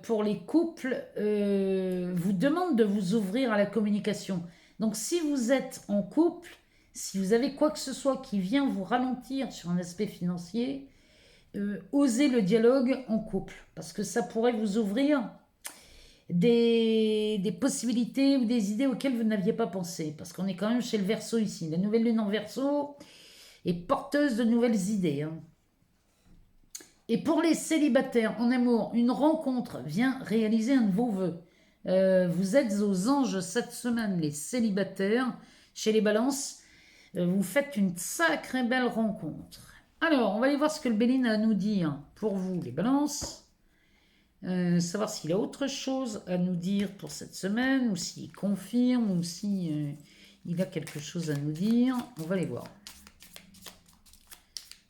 Speaker 1: pour les couples, vous demande de vous ouvrir à la communication. Donc si vous êtes en couple, si vous avez quoi que ce soit qui vient vous ralentir sur un aspect financier, osez le dialogue en couple, parce que ça pourrait vous ouvrir des possibilités ou des idées auxquelles vous n'aviez pas pensé, parce qu'on est quand même chez le Verseau ici. La nouvelle lune en Verseau est porteuse de nouvelles idées, hein. Et pour les célibataires en amour, une rencontre vient réaliser un de vos vœux. Vous êtes aux anges cette semaine, les célibataires. Chez les balances, vous faites une sacrée belle rencontre. Alors, on va aller voir ce que le Béline a à nous dire pour vous, les balances. Savoir s'il a autre chose à nous dire pour cette semaine, ou s'il confirme, ou s'il il a quelque chose à nous dire. On va les voir.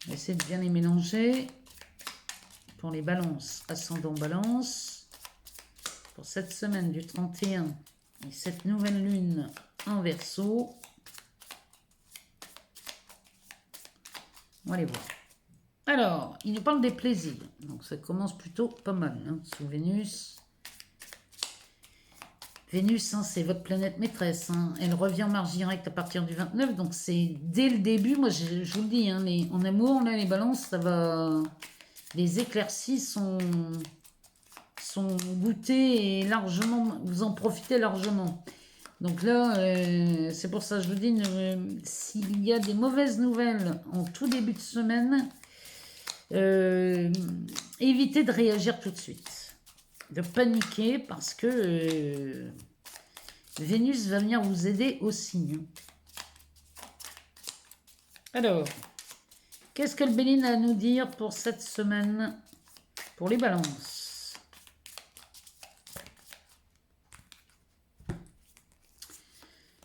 Speaker 1: On va essayer de bien les mélanger. Pour les balances, ascendant balance, pour cette semaine du 31 et cette nouvelle lune en Verseau. On va aller voir. Alors, il nous parle des plaisirs. Donc ça commence plutôt pas mal, hein, sous Vénus. Vénus, hein, c'est votre planète maîtresse. Hein. Elle revient en marche directe à partir du 29. Donc c'est dès le début. Moi, je vous le dis, hein, en amour, là, les balances, ça va... Les éclaircies sont goûtées et largement, vous en profitez largement. Donc là, c'est pour ça que je vous dis, s'il y a des mauvaises nouvelles en tout début de semaine, évitez de réagir tout de suite. De paniquer parce que Vénus va venir vous aider aussi. Hein. Alors... Qu'est-ce que le Béline a à nous dire pour cette semaine pour les balances?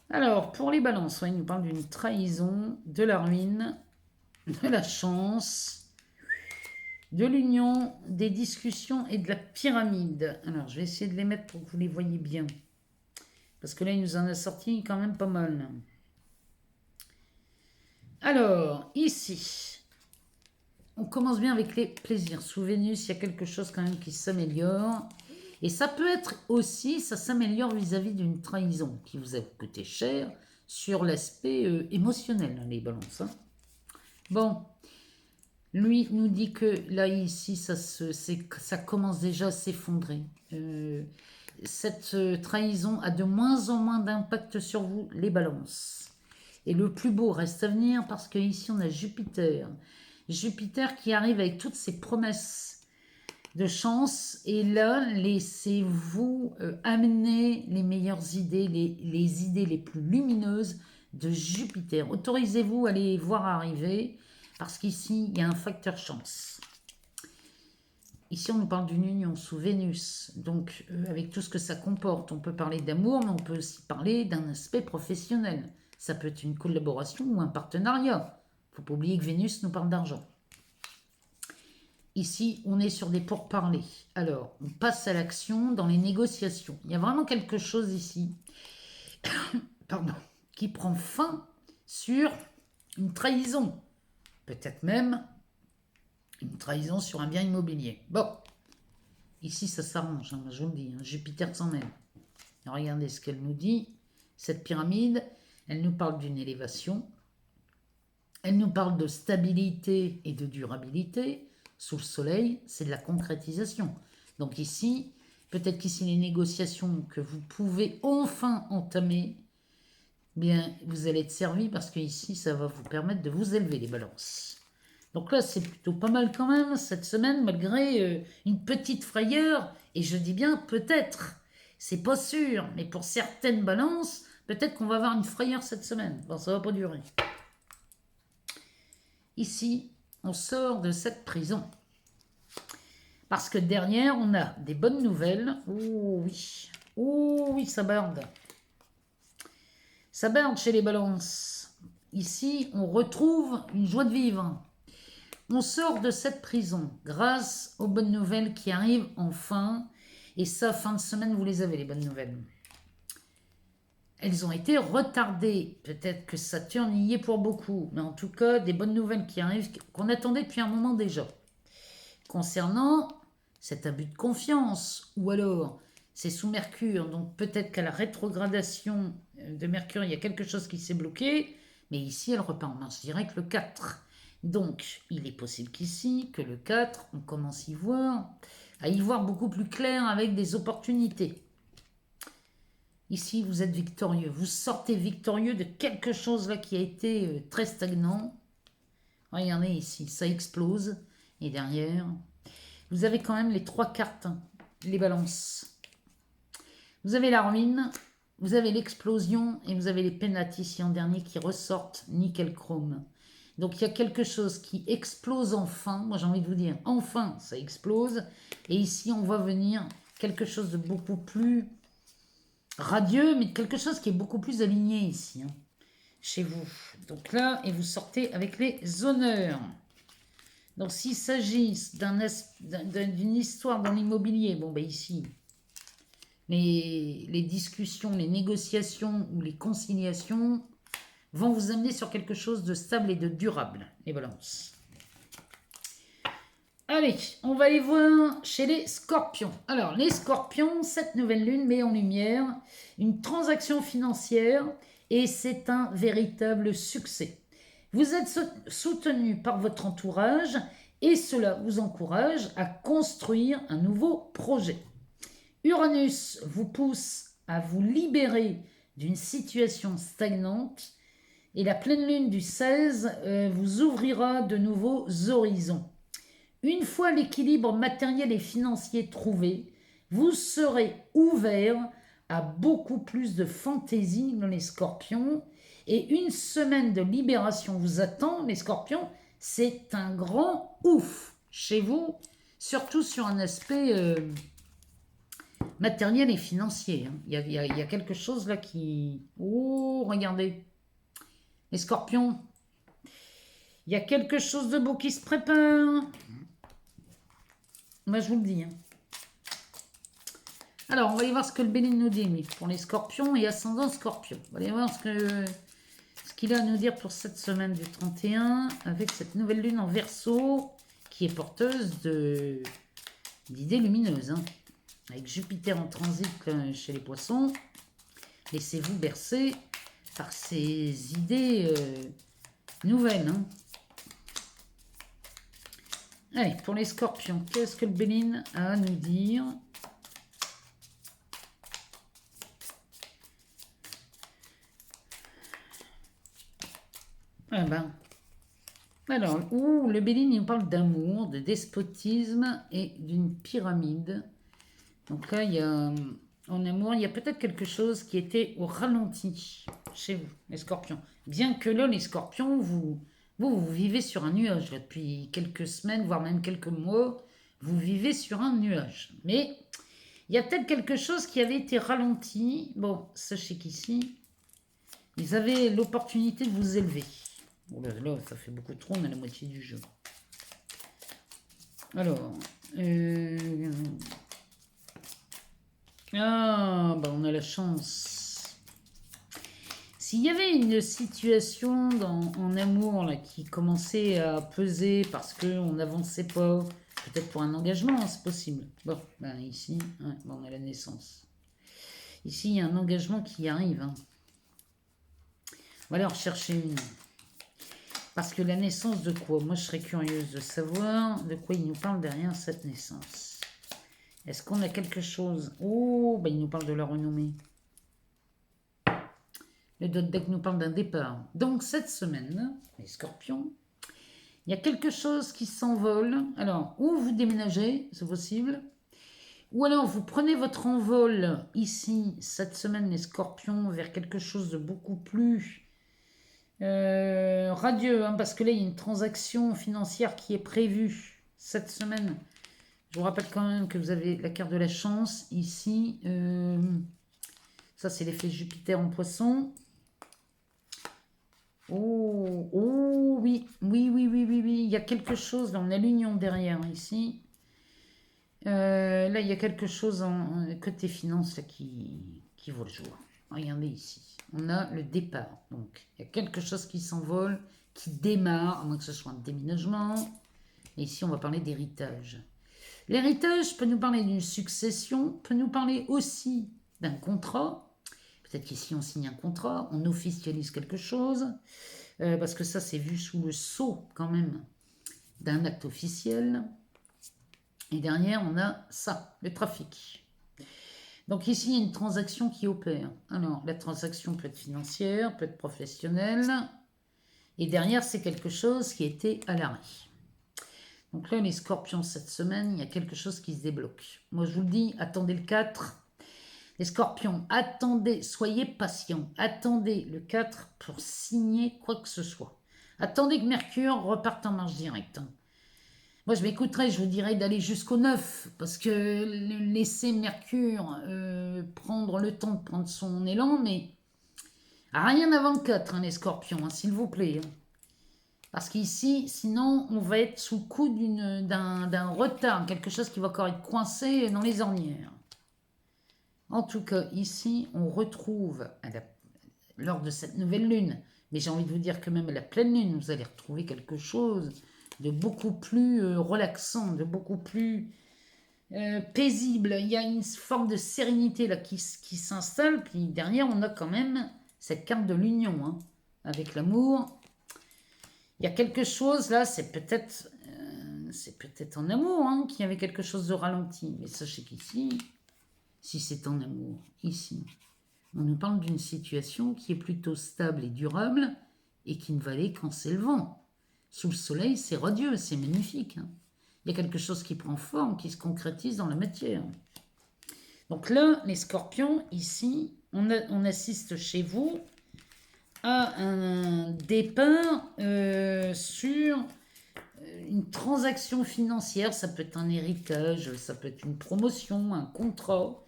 Speaker 1: Alors, pour les balances, il nous parle d'une trahison, de la ruine, de la chance, de l'union, des discussions et de la pyramide. Alors, je vais essayer de les mettre pour que vous les voyez bien. Parce que là, il nous en a sorti quand même pas mal. Alors, ici... On commence bien avec les plaisirs. Sous Vénus, il y a quelque chose quand même qui s'améliore. Et ça peut être aussi, ça s'améliore vis-à-vis d'une trahison qui vous a coûté cher sur l'aspect émotionnel, hein, les balances. Hein. Bon, lui nous dit que là, ici, ça commence déjà à s'effondrer. Cette trahison a de moins en moins d'impact sur vous, les balances. Et le plus beau reste à venir parce qu'ici, on a Jupiter. Jupiter qui arrive avec toutes ses promesses de chance. Et là, laissez-vous amener les meilleures idées, les idées les plus lumineuses de Jupiter. Autorisez-vous à les voir arriver, parce qu'ici, il y a un facteur chance. Ici, on nous parle d'une union sous Vénus, donc avec tout ce que ça comporte. On peut parler d'amour, mais on peut aussi parler d'un aspect professionnel. Ça peut être une collaboration ou un partenariat. Il ne faut pas oublier que Vénus nous parle d'argent. Ici, on est sur des pourparlers. Alors, on passe à l'action dans les négociations. Il y a vraiment quelque chose ici pardon, qui prend fin sur une trahison. Peut-être même une trahison sur un bien immobilier. Bon, ici, ça s'arrange, hein, je vous le dis. Hein, Jupiter s'en mêle. Regardez ce qu'elle nous dit. Cette pyramide, elle nous parle d'une élévation. Elle nous parle de stabilité et de durabilité. Sous le soleil, c'est de la concrétisation. Donc ici, peut-être qu'ici, les négociations que vous pouvez enfin entamer, bien, vous allez être servi parce que ici, ça va vous permettre de vous élever, les balances. Donc là, c'est plutôt pas mal quand même, cette semaine, malgré une petite frayeur. Et je dis bien peut-être, c'est pas sûr, mais pour certaines balances, peut-être qu'on va avoir une frayeur cette semaine. Bon, ça va pas durer. Ici, on sort de cette prison. Parce que derrière, on a des bonnes nouvelles. Oh oui, ça borde. Ça borde chez les balances. Ici, on retrouve une joie de vivre. On sort de cette prison grâce aux bonnes nouvelles qui arrivent enfin. Et ça, fin de semaine, vous les avez, les bonnes nouvelles. Elles ont été retardées. Peut-être que Saturne y est pour beaucoup. Mais en tout cas, des bonnes nouvelles qui arrivent, qu'on attendait depuis un moment déjà. Concernant cet abus de confiance, ou alors c'est sous Mercure, donc peut-être qu'à la rétrogradation de Mercure, il y a quelque chose qui s'est bloqué. Mais ici, elle repart en Mars direct le 4. Donc, il est possible qu'ici, que le 4, on commence à y voir beaucoup plus clair avec des opportunités. Ici, vous êtes victorieux. Vous sortez victorieux de quelque chose là qui a été très stagnant. Regardez ici, ça explose. Et derrière, vous avez quand même les 3 cartes, les balances. Vous avez la ruine, vous avez l'explosion et vous avez les pénates ici en dernier qui ressortent nickel chrome. Donc il y a quelque chose qui explose enfin. Moi j'ai envie de vous dire, enfin ça explose. Et ici on voit venir quelque chose de beaucoup plus radieux, mais quelque chose qui est beaucoup plus aligné ici, hein, chez vous. Donc là, et vous sortez avec les honneurs. Donc s'il s'agit d'une histoire dans l'immobilier, bon ben ici, les discussions, les négociations ou les conciliations vont vous amener sur quelque chose de stable et de durable, les balances. Allez, on va aller voir chez les scorpions. Alors, les scorpions, cette nouvelle lune met en lumière une transaction financière et c'est un véritable succès. Vous êtes soutenu par votre entourage et cela vous encourage à construire un nouveau projet. Uranus vous pousse à vous libérer d'une situation stagnante et la pleine lune du 16 vous ouvrira de nouveaux horizons. Une fois l'équilibre matériel et financier trouvé, vous serez ouvert à beaucoup plus de fantaisie dans les scorpions et une semaine de libération vous attend, les scorpions. C'est un grand ouf chez vous, surtout sur un aspect matériel et financier. Hein. Il y a quelque chose là qui... Oh, regardez. Les scorpions, il y a quelque chose de beau qui se prépare. Moi, je vous le dis. Hein. Alors, on va aller voir ce que le Béline nous dit, lui, pour les scorpions et ascendant scorpion. On va aller voir ce qu'il a à nous dire pour cette semaine du 31, avec cette nouvelle lune en Verseau, qui est porteuse d'idées lumineuses. Hein. Avec Jupiter en transit chez les poissons. Laissez-vous bercer par ces idées nouvelles. Hein. Allez, pour les scorpions, qu'est-ce que le Béline a à nous dire? Eh ben, Alors, le Béline, il nous parle d'amour, de despotisme et d'une pyramide. Donc là, il y a, en amour, il y a peut-être quelque chose qui était au ralenti chez vous, les scorpions. Bien que là, les scorpions, vous vivez sur un nuage là, depuis quelques semaines, voire même quelques mois. Vous vivez sur un nuage. Mais il y a peut-être quelque chose qui avait été ralenti. Bon, sachez qu'ici, ils avaient l'opportunité de vous élever. Bon, là, ça fait beaucoup trop, on a la moitié du jeu. Alors, on a la chance. S'il y avait une situation en amour là, qui commençait à peser parce qu'on n'avançait pas, peut-être pour un engagement, hein, c'est possible. Bon, ici, ouais, on a la naissance. Ici, il y a un engagement qui arrive. Hein. On va aller en rechercher une. Parce que la naissance de quoi? Moi, je serais curieuse de savoir de quoi il nous parle derrière cette naissance. Est-ce qu'on a quelque chose? Oh, il nous parle de la renommée. Le dot deck nous parle d'un départ. Donc, cette semaine, les scorpions, il y a quelque chose qui s'envole. Alors, ou vous déménagez, c'est possible. Ou alors, vous prenez votre envol ici, cette semaine, les scorpions, vers quelque chose de beaucoup plus radieux, hein, parce que là, il y a une transaction financière qui est prévue cette semaine. Je vous rappelle quand même que vous avez la carte de la chance ici. Ça, c'est l'effet Jupiter en poisson. Oh, oui. Il y a quelque chose. Là, on a l'union derrière ici. Là, il y a quelque chose en côté finance là, qui vaut le jour. Regardez ici. On a le départ. Donc, il y a quelque chose qui s'envole, qui démarre, à moins que ce soit un déménagement. Et ici, on va parler d'héritage. L'héritage peut nous parler d'une succession, peut nous parler aussi d'un contrat. Peut-être qu'ici, on signe un contrat, on officialise quelque chose. Parce que ça, c'est vu sous le sceau, quand même, d'un acte officiel. Et derrière, on a ça, le trafic. Donc ici, il y a une transaction qui opère. Alors, la transaction peut être financière, peut être professionnelle. Et derrière, c'est quelque chose qui était à l'arrêt. Donc là, les scorpions, cette semaine, il y a quelque chose qui se débloque. Moi, je vous le dis, attendez le 4. Les scorpions, attendez, soyez patients. Attendez le 4 pour signer quoi que ce soit. Attendez que Mercure reparte en marche directe. Moi, je m'écouterai, je vous dirais d'aller jusqu'au 9, parce que laisser Mercure prendre le temps de prendre son élan, mais rien avant le 4, hein, les scorpions, hein, s'il vous plaît. Hein. Parce qu'ici, sinon, on va être sous le coup d'un retard, quelque chose qui va encore être coincé dans les ornières. En tout cas, ici, on retrouve, lors de cette nouvelle lune, mais j'ai envie de vous dire que même à la pleine lune, vous allez retrouver quelque chose de beaucoup plus relaxant, de beaucoup plus paisible. Il y a une forme de sérénité là qui s'installe, puis derrière, on a quand même cette carte de l'union, hein, avec l'amour. Il y a quelque chose là, c'est peut-être en amour hein, qu'il y avait quelque chose de ralenti. Mais sachez qu'ici, si c'est en amour, ici, on nous parle d'une situation qui est plutôt stable et durable et qui ne valait qu'en s'élevant. Sous le soleil, c'est radieux, c'est magnifique. Hein. Il y a quelque chose qui prend forme, qui se concrétise dans la matière. Donc là, les scorpions, ici, on assiste chez vous à un départ sur une transaction financière. Ça peut être un héritage, ça peut être une promotion, un contrat.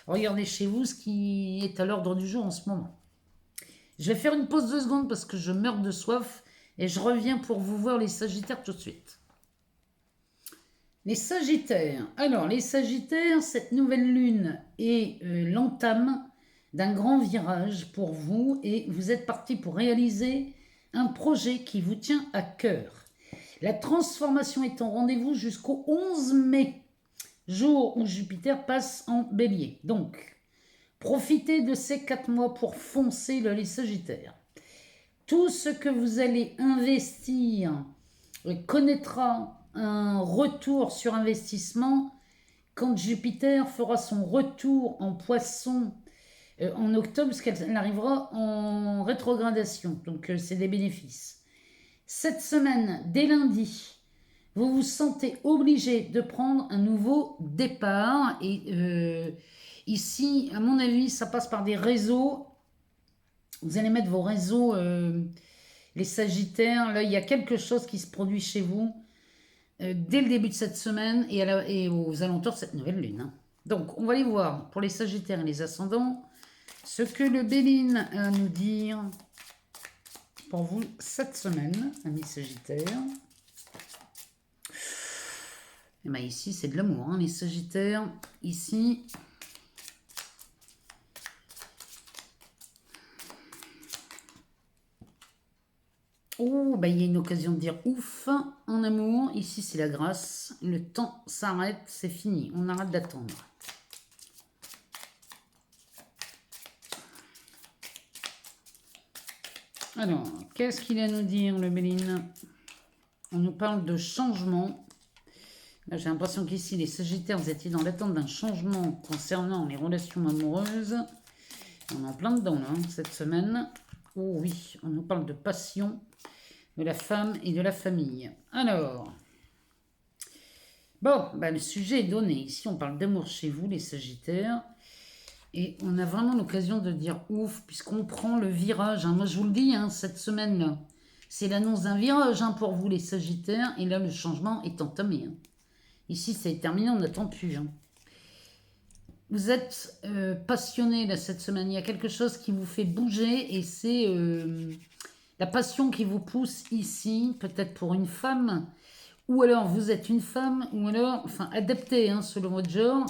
Speaker 1: Regardez chez vous ce qui est à l'ordre du jour en ce moment. Je vais faire une pause 2 secondes parce que je meurs de soif et je reviens pour vous voir les Sagittaires tout de suite. Les Sagittaires. Alors, les Sagittaires, cette nouvelle lune est l'entame d'un grand virage pour vous et vous êtes parti pour réaliser un projet qui vous tient à cœur. La transformation est en rendez-vous jusqu'au 11 mai, jour où Jupiter passe en bélier. Donc, profitez de ces 4 mois pour foncer les Sagittaires. Tout ce que vous allez investir connaîtra un retour sur investissement quand Jupiter fera son retour en poisson en octobre, parce qu'elle arrivera en rétrogradation. Donc, c'est des bénéfices. Cette semaine, dès lundi, vous vous sentez obligé de prendre un nouveau départ. Et ici, à mon avis, ça passe par des réseaux. Vous allez mettre vos réseaux, les Sagittaires. Là, il y a quelque chose qui se produit chez vous dès le début de cette semaine et aux alentours de cette nouvelle lune, hein. Donc, on va aller voir pour les Sagittaires et les ascendants ce que le Béline a à nous dire pour vous cette semaine, amis Sagittaires. Et bien ici, c'est de l'amour, hein, les Sagittaires. Ici, oh, ben, il y a une occasion de dire ouf en amour. Ici, c'est la grâce. Le temps s'arrête, c'est fini. On arrête d'attendre. Alors, qu'est-ce qu'il a à nous dire, le Béline? On nous parle de changement. Là, j'ai l'impression qu'ici, les Sagittaires, vous étiez dans l'attente d'un changement concernant les relations amoureuses. On est en plein dedans, là, cette semaine. Oh oui, on nous parle de passion, de la femme et de la famille. Alors, bon, ben, le sujet est donné. Ici, on parle d'amour chez vous, les Sagittaires. Et on a vraiment l'occasion de dire ouf, puisqu'on prend le virage, hein. Moi, je vous le dis, hein, cette semaine-là, c'est l'annonce d'un virage, hein, pour vous, les Sagittaires. Et là, le changement est entamé, hein. Ici, c'est terminé, on n'attend plus, hein. Vous êtes passionné là, cette semaine. Il y a quelque chose qui vous fait bouger et c'est la passion qui vous pousse ici, peut-être pour une femme. Ou alors vous êtes une femme, ou alors, enfin, adapté, hein, selon votre genre.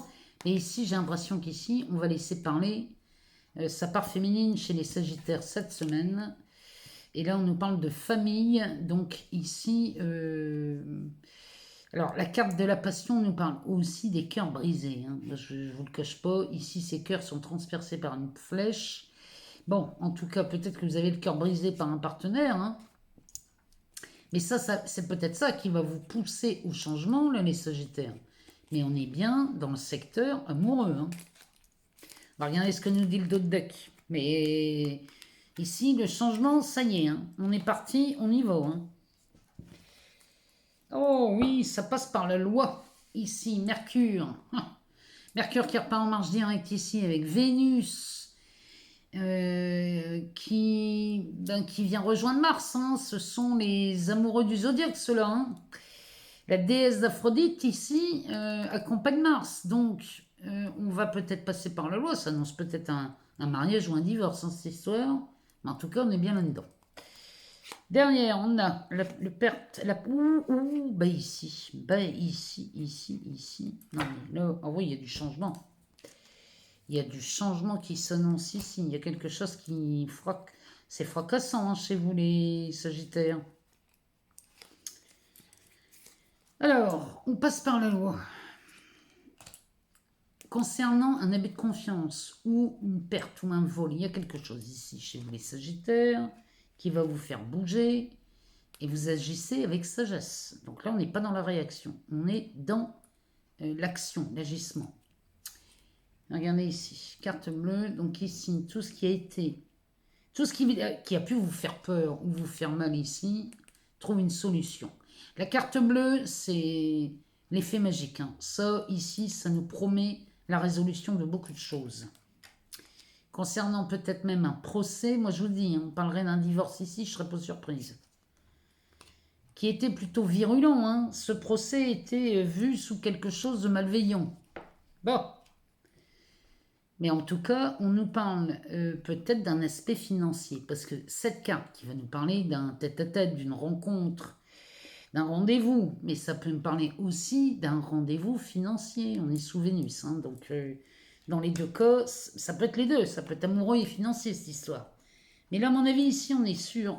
Speaker 1: Et ici, j'ai l'impression qu'ici, on va laisser parler sa part féminine chez les Sagittaires cette semaine. Et là, on nous parle de famille. Donc ici, alors la carte de la passion nous parle aussi des cœurs brisés, hein. Je ne vous le cache pas. Ici, ces cœurs sont transpercés par une flèche. Bon, en tout cas, peut-être que vous avez le cœur brisé par un partenaire, hein. Mais ça c'est peut-être ça qui va vous pousser au changement, là, les Sagittaires. Mais on est bien dans le secteur amoureux, hein. On va regarder ce que nous dit le dos de deck. Mais ici, le changement, ça y est, hein. On est parti, on y va, hein. Oh oui, ça passe par la loi. Ici, Mercure. Mercure qui repart en marche directe ici avec Vénus. Qui vient rejoindre Mars, hein. Ce sont les amoureux du zodiaque, ceux-là, hein. La déesse d'Aphrodite, ici, accompagne Mars. Donc, on va peut-être passer par la loi. Ça annonce peut-être un mariage ou un divorce, hein, cette histoire. Mais en tout cas, on est bien là-dedans. Derrière, on a le perte. Bah ici. Bah ici. Non, mais là, ah oui, il y a du changement. Il y a du changement qui s'annonce ici. Il y a quelque chose qui c'est fracassant, hein, chez vous, les Sagittaires. Alors, on passe par la loi. Concernant un abus de confiance ou une perte ou un vol, il y a quelque chose ici chez vous, les Sagittaires, qui va vous faire bouger et vous agissez avec sagesse. Donc là, on n'est pas dans la réaction, on est dans l'action, l'agissement. Regardez ici, carte bleue, donc ici, tout ce qui a été, tout ce qui a pu vous faire peur ou vous faire mal ici, trouve une solution. La carte bleue, c'est l'effet magique, hein. Ça, ici, ça nous promet la résolution de beaucoup de choses. Concernant peut-être même un procès, moi je vous dis, on parlerait d'un divorce ici, je ne serais pas surprise. Qui était plutôt virulent, hein. Ce procès était vu sous quelque chose de malveillant. Bon. Mais en tout cas, on nous parle peut-être d'un aspect financier. Parce que cette carte qui va nous parler d'un tête-à-tête, d'une rencontre, d'un rendez-vous. Mais ça peut me parler aussi d'un rendez-vous financier. On est sous Vénus, hein, donc dans les deux cas, ça peut être les deux. Ça peut être amoureux et financier, cette histoire. Mais là, à mon avis, ici, on est sûr.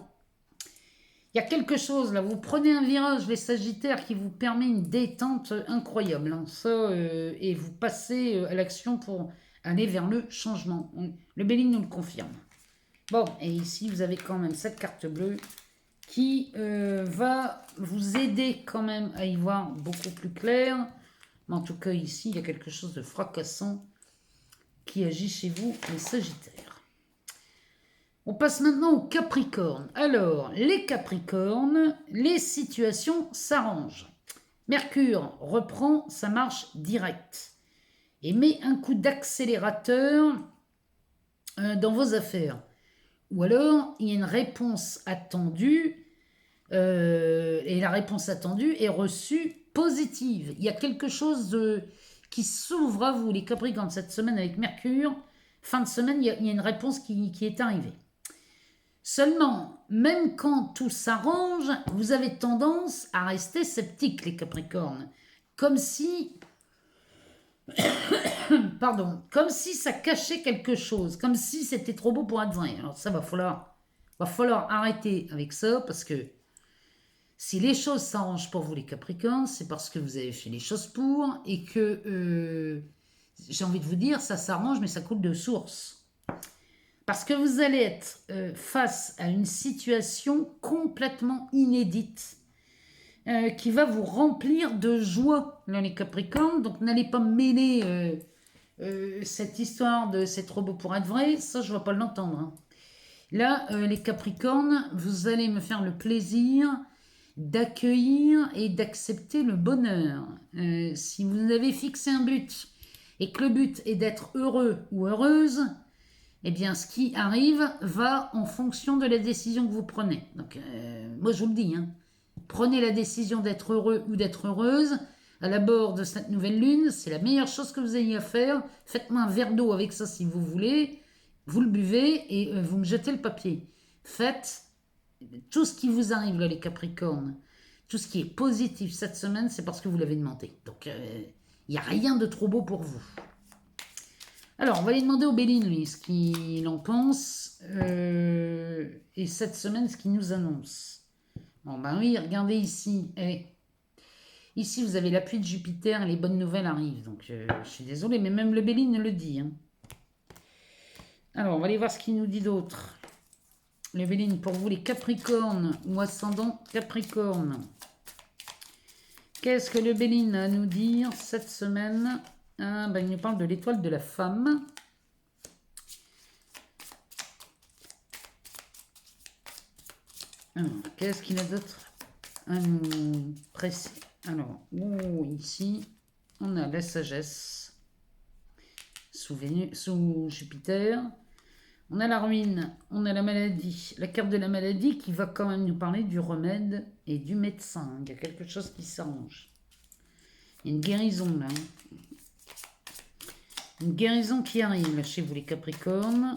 Speaker 1: Il y a quelque chose, là. Vous prenez un virage, les Sagittaires, qui vous permet une détente incroyable, hein. Ça, et vous passez à l'action pour aller vers le changement. Le Béline nous le confirme. Bon, et ici, vous avez quand même cette carte bleue qui va vous aider quand même à y voir beaucoup plus clair. Mais en tout cas, ici, il y a quelque chose de fracassant qui agit chez vous, les Sagittaires. On passe maintenant aux Capricornes. Alors, les Capricornes, les situations s'arrangent. Mercure reprend sa marche directe et met un coup d'accélérateur dans vos affaires. Ou alors, il y a une réponse attendue et la réponse attendue est reçue positive. Il y a quelque chose qui s'ouvre à vous, les Capricornes, cette semaine avec Mercure. Fin de semaine, il y a une réponse qui est arrivée. Seulement, même quand tout s'arrange, vous avez tendance à rester sceptique, les Capricornes. Comme si, pardon, comme si ça cachait quelque chose, comme si c'était trop beau pour être vrai. Alors ça, va falloir arrêter avec ça, parce que si les choses s'arrangent pour vous, les Capricornes, c'est parce que vous avez fait les choses pour, et que, j'ai envie de vous dire, ça s'arrange, mais ça coule de source. Parce que vous allez être face à une situation complètement inédite qui va vous remplir de joie, là, les Capricornes. Donc n'allez pas mêler cette histoire de c'est trop beau pour être vrai, ça je ne vais pas l'entendre. Hein. Là, les Capricornes, vous allez me faire le plaisir d'accueillir et d'accepter le bonheur. Si vous avez fixé un but et que le but est d'être heureux ou heureuse, eh bien, ce qui arrive va en fonction de la décision que vous prenez. Donc, moi, je vous le dis, hein, prenez la décision d'être heureux ou d'être heureuse à l'abord de cette nouvelle lune. C'est la meilleure chose que vous ayez à faire. Faites-moi un verre d'eau avec ça si vous voulez. Vous le buvez et vous me jetez le papier. Faites tout ce qui vous arrive, là, les Capricornes. Tout ce qui est positif cette semaine, c'est parce que vous l'avez demandé. Donc, il n'y a rien de trop beau pour vous. Alors, on va aller demander au Béline, lui, ce qu'il en pense. Et cette semaine, ce qu'il nous annonce. Bon, ben oui, regardez ici. Ici, vous avez l'appui de Jupiter et les bonnes nouvelles arrivent. Donc, je suis désolée, mais même le Béline le dit. Hein. Alors, on va aller voir ce qu'il nous dit d'autre. Le Béline, pour vous, les Capricornes ou ascendant Capricorne. Qu'est-ce que le Béline a à nous dire cette semaine? Ah, ben, il nous parle de l'étoile de la femme. Alors, qu'est-ce qu'il a d'autre à nous presser? Alors, ici, on a la sagesse sous Jupiter. On a la ruine, on a la maladie. La carte de la maladie qui va quand même nous parler du remède et du médecin. Il y a quelque chose qui s'arrange. Il y a une guérison là. Une guérison qui arrive là, chez vous les Capricornes.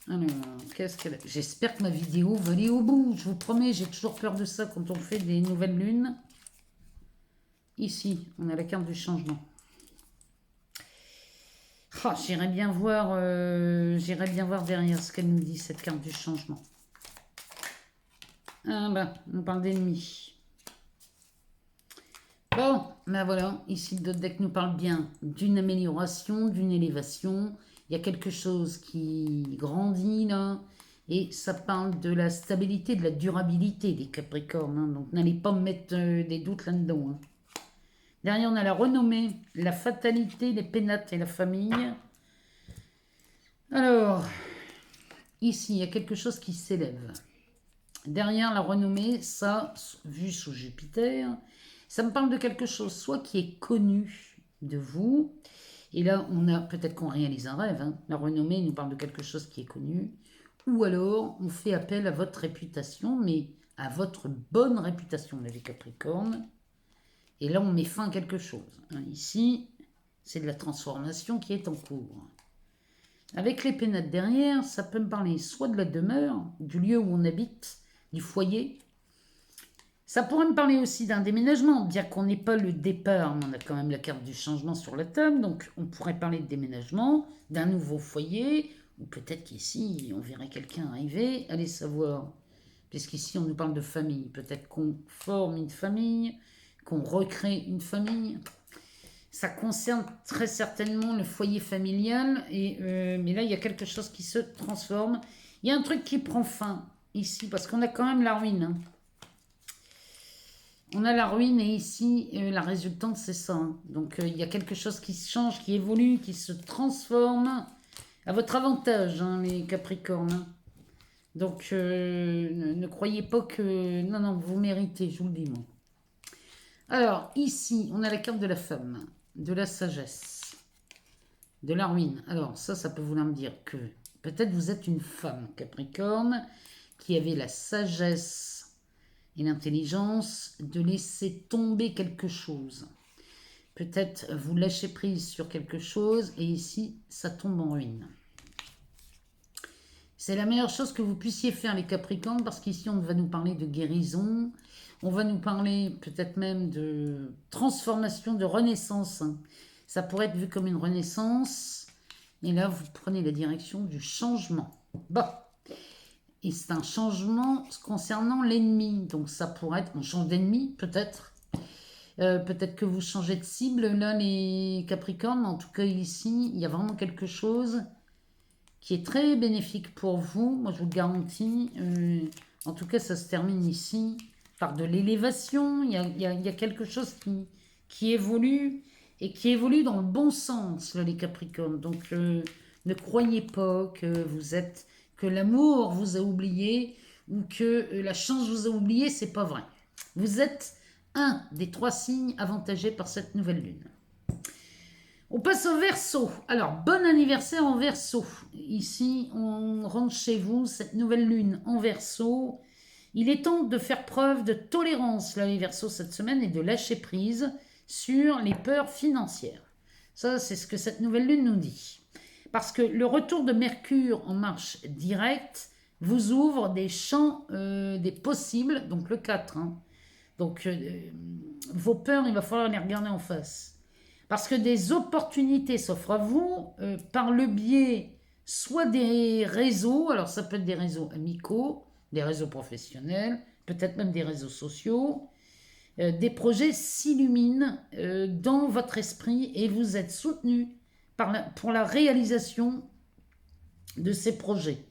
Speaker 1: Alors, qu'est-ce qu'elle a? J'espère que ma vidéo va aller au bout. Je vous promets, j'ai toujours peur de ça quand on fait des nouvelles lunes. Ici, on a la carte du changement. Oh, j'irais bien voir derrière ce qu'elle nous dit, cette carte du changement. Ah bah, on parle d'ennemis. Bon, ben voilà, ici le deck nous parle bien d'une amélioration, d'une élévation. Il y a quelque chose qui grandit là. Et ça parle de la stabilité, de la durabilité des Capricornes. Hein, donc n'allez pas me mettre des doutes là-dedans. Hein. Derrière, on a la renommée, la fatalité, les pénates et la famille. Alors, ici, il y a quelque chose qui s'élève. Derrière la renommée, ça, vu sous Jupiter, ça me parle de quelque chose, soit qui est connu de vous, et là, on a peut-être qu'on réalise un rêve. Hein. La renommée nous parle de quelque chose qui est connu, ou alors on fait appel à votre réputation, mais à votre bonne réputation, les Capricornes. Et là, on met fin à quelque chose. Hein. Ici, c'est de la transformation qui est en cours. Avec les pénates derrière, ça peut me parler soit de la demeure, du lieu où on habite, du foyer. Ça pourrait me parler aussi d'un déménagement, bien qu'on n'ait pas le départ, mais on a quand même la carte du changement sur la table, donc on pourrait parler de déménagement, d'un nouveau foyer, ou peut-être qu'ici, on verrait quelqu'un arriver, allez savoir. Puisqu'ici, on nous parle de famille. Peut-être qu'on forme une famille, qu'on recrée une famille. Ça concerne très certainement le foyer familial, mais là, il y a quelque chose qui se transforme. Il y a un truc qui prend fin ici, parce qu'on a quand même la ruine. Hein. On a la ruine, et ici, la résultante, c'est ça. Hein. Donc, il y a quelque chose qui change, qui évolue, qui se transforme. À votre avantage, hein, les Capricornes. Hein. Donc, ne croyez pas que... Non, non, vous méritez, je vous le dis, moi. Alors, ici, on a la carte de la femme, de la sagesse, de la ruine. Alors, ça peut vouloir me dire que peut-être vous êtes une femme, Capricorne, qui avait la sagesse et l'intelligence de laisser tomber quelque chose. Peut-être vous lâchez prise sur quelque chose et ici, ça tombe en ruine. C'est la meilleure chose que vous puissiez faire, les Capricornes, parce qu'ici, on va nous parler de guérison. On va nous parler peut-être même de transformation, de renaissance. Ça pourrait être vu comme une renaissance. Et là, vous prenez la direction du changement. Bon. Et c'est un changement concernant l'ennemi. Donc ça pourrait être, on change d'ennemi, peut-être. Peut-être que vous changez de cible, là, les Capricornes. En tout cas, ici, il y a vraiment quelque chose qui est très bénéfique pour vous. Moi, je vous le garantis. En tout cas, ça se termine ici par de l'élévation. Il y a quelque chose qui évolue et qui évolue dans le bon sens, là, les Capricornes. Donc, ne croyez pas que vous êtes, que l'amour vous a oublié ou que la chance vous a oublié. C'est pas vrai. Vous êtes un des 3 signes avantagés par cette nouvelle lune. On passe au Verseau. Alors, bon anniversaire en Verseau. Ici, on rentre chez vous, cette nouvelle lune en Verseau. Il est temps de faire preuve de tolérance, là, les Verseaux, cette semaine, et de lâcher prise sur les peurs financières. Ça, c'est ce que cette nouvelle lune nous dit. Parce que le retour de Mercure en marche directe vous ouvre des champs des possibles, donc le 4. Hein. Donc, vos peurs, il va falloir les regarder en face. Parce que des opportunités s'offrent à vous par le biais soit des réseaux, alors ça peut être des réseaux amicaux, des réseaux professionnels, peut-être même des réseaux sociaux. Des projets s'illuminent dans votre esprit et vous êtes soutenu pour la réalisation de ces projets.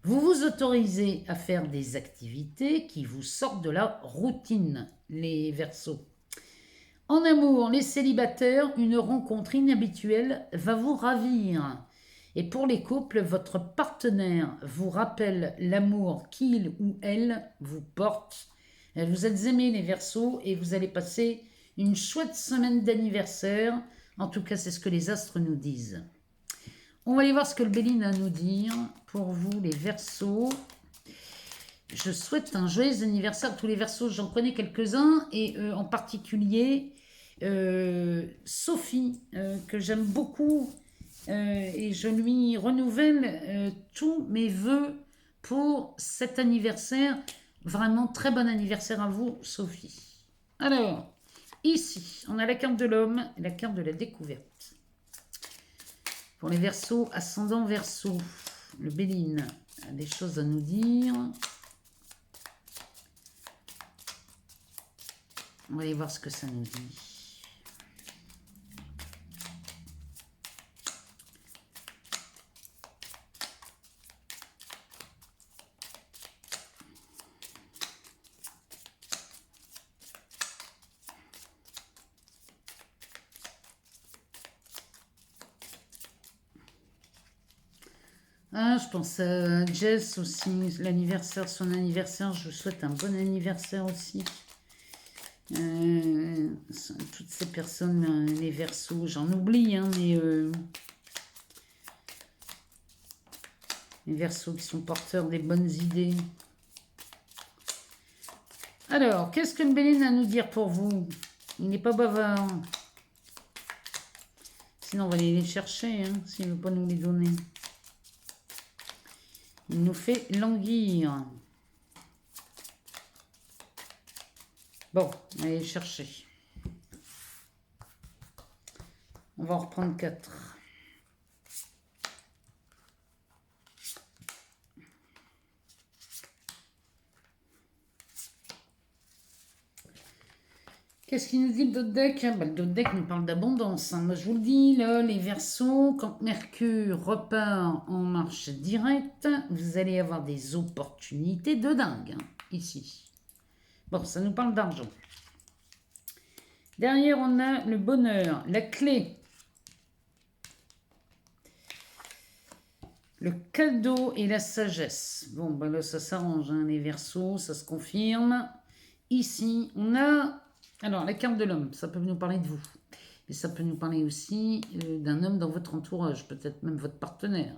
Speaker 1: Vous vous autorisez à faire des activités qui vous sortent de la routine, les Verseaux. En amour, les célibataires, une rencontre inhabituelle va vous ravir. Et pour les couples, votre partenaire vous rappelle l'amour qu'il ou elle vous porte. Vous êtes aimés, les Verseaux, et vous allez passer une chouette semaine d'anniversaire. En tout cas, c'est ce que les astres nous disent. On va aller voir ce que le Béline a à nous dire pour vous, les Verseaux. Je souhaite un joyeux anniversaire à tous les Verseaux. J'en connais quelques-uns, et en particulier Sophie, que j'aime beaucoup, et je lui renouvelle tous mes vœux pour cet anniversaire. Vraiment très bon anniversaire à vous, Sophie. Alors, ici, on a la carte de l'homme et la carte de la découverte. Pour les Verseaux, ascendant Verseau, le Béline a des choses à nous dire. On va aller voir ce que ça nous dit. Ah, je pense à Jess aussi, l'anniversaire, son anniversaire. Je vous souhaite un bon anniversaire aussi. Toutes ces personnes, les Verseaux, j'en oublie, hein, mais les Verseaux qui sont porteurs des bonnes idées. Alors, qu'est-ce que le Béline a à nous dire pour vous? Il n'est pas bavard. Sinon, on va aller les chercher, hein, s'il ne veut pas nous les donner. Il nous fait languir. Bon, on va aller les chercher. On va en reprendre 4. Qu'est-ce qu'il nous dit le dos de deck? Le dos de deck nous parle d'abondance. Hein. Moi, je vous le dis, là, les Verseaux, quand Mercure repart en marche directe, vous allez avoir des opportunités de dingue, hein, ici. Bon, ça nous parle d'argent. Derrière, on a le bonheur, la clé. Le cadeau et la sagesse. Bon, ben là, ça s'arrange, hein, les Verseaux, ça se confirme. Ici, on a... Alors, la carte de l'homme, ça peut nous parler de vous. Et ça peut nous parler aussi d'un homme dans votre entourage, peut-être même votre partenaire.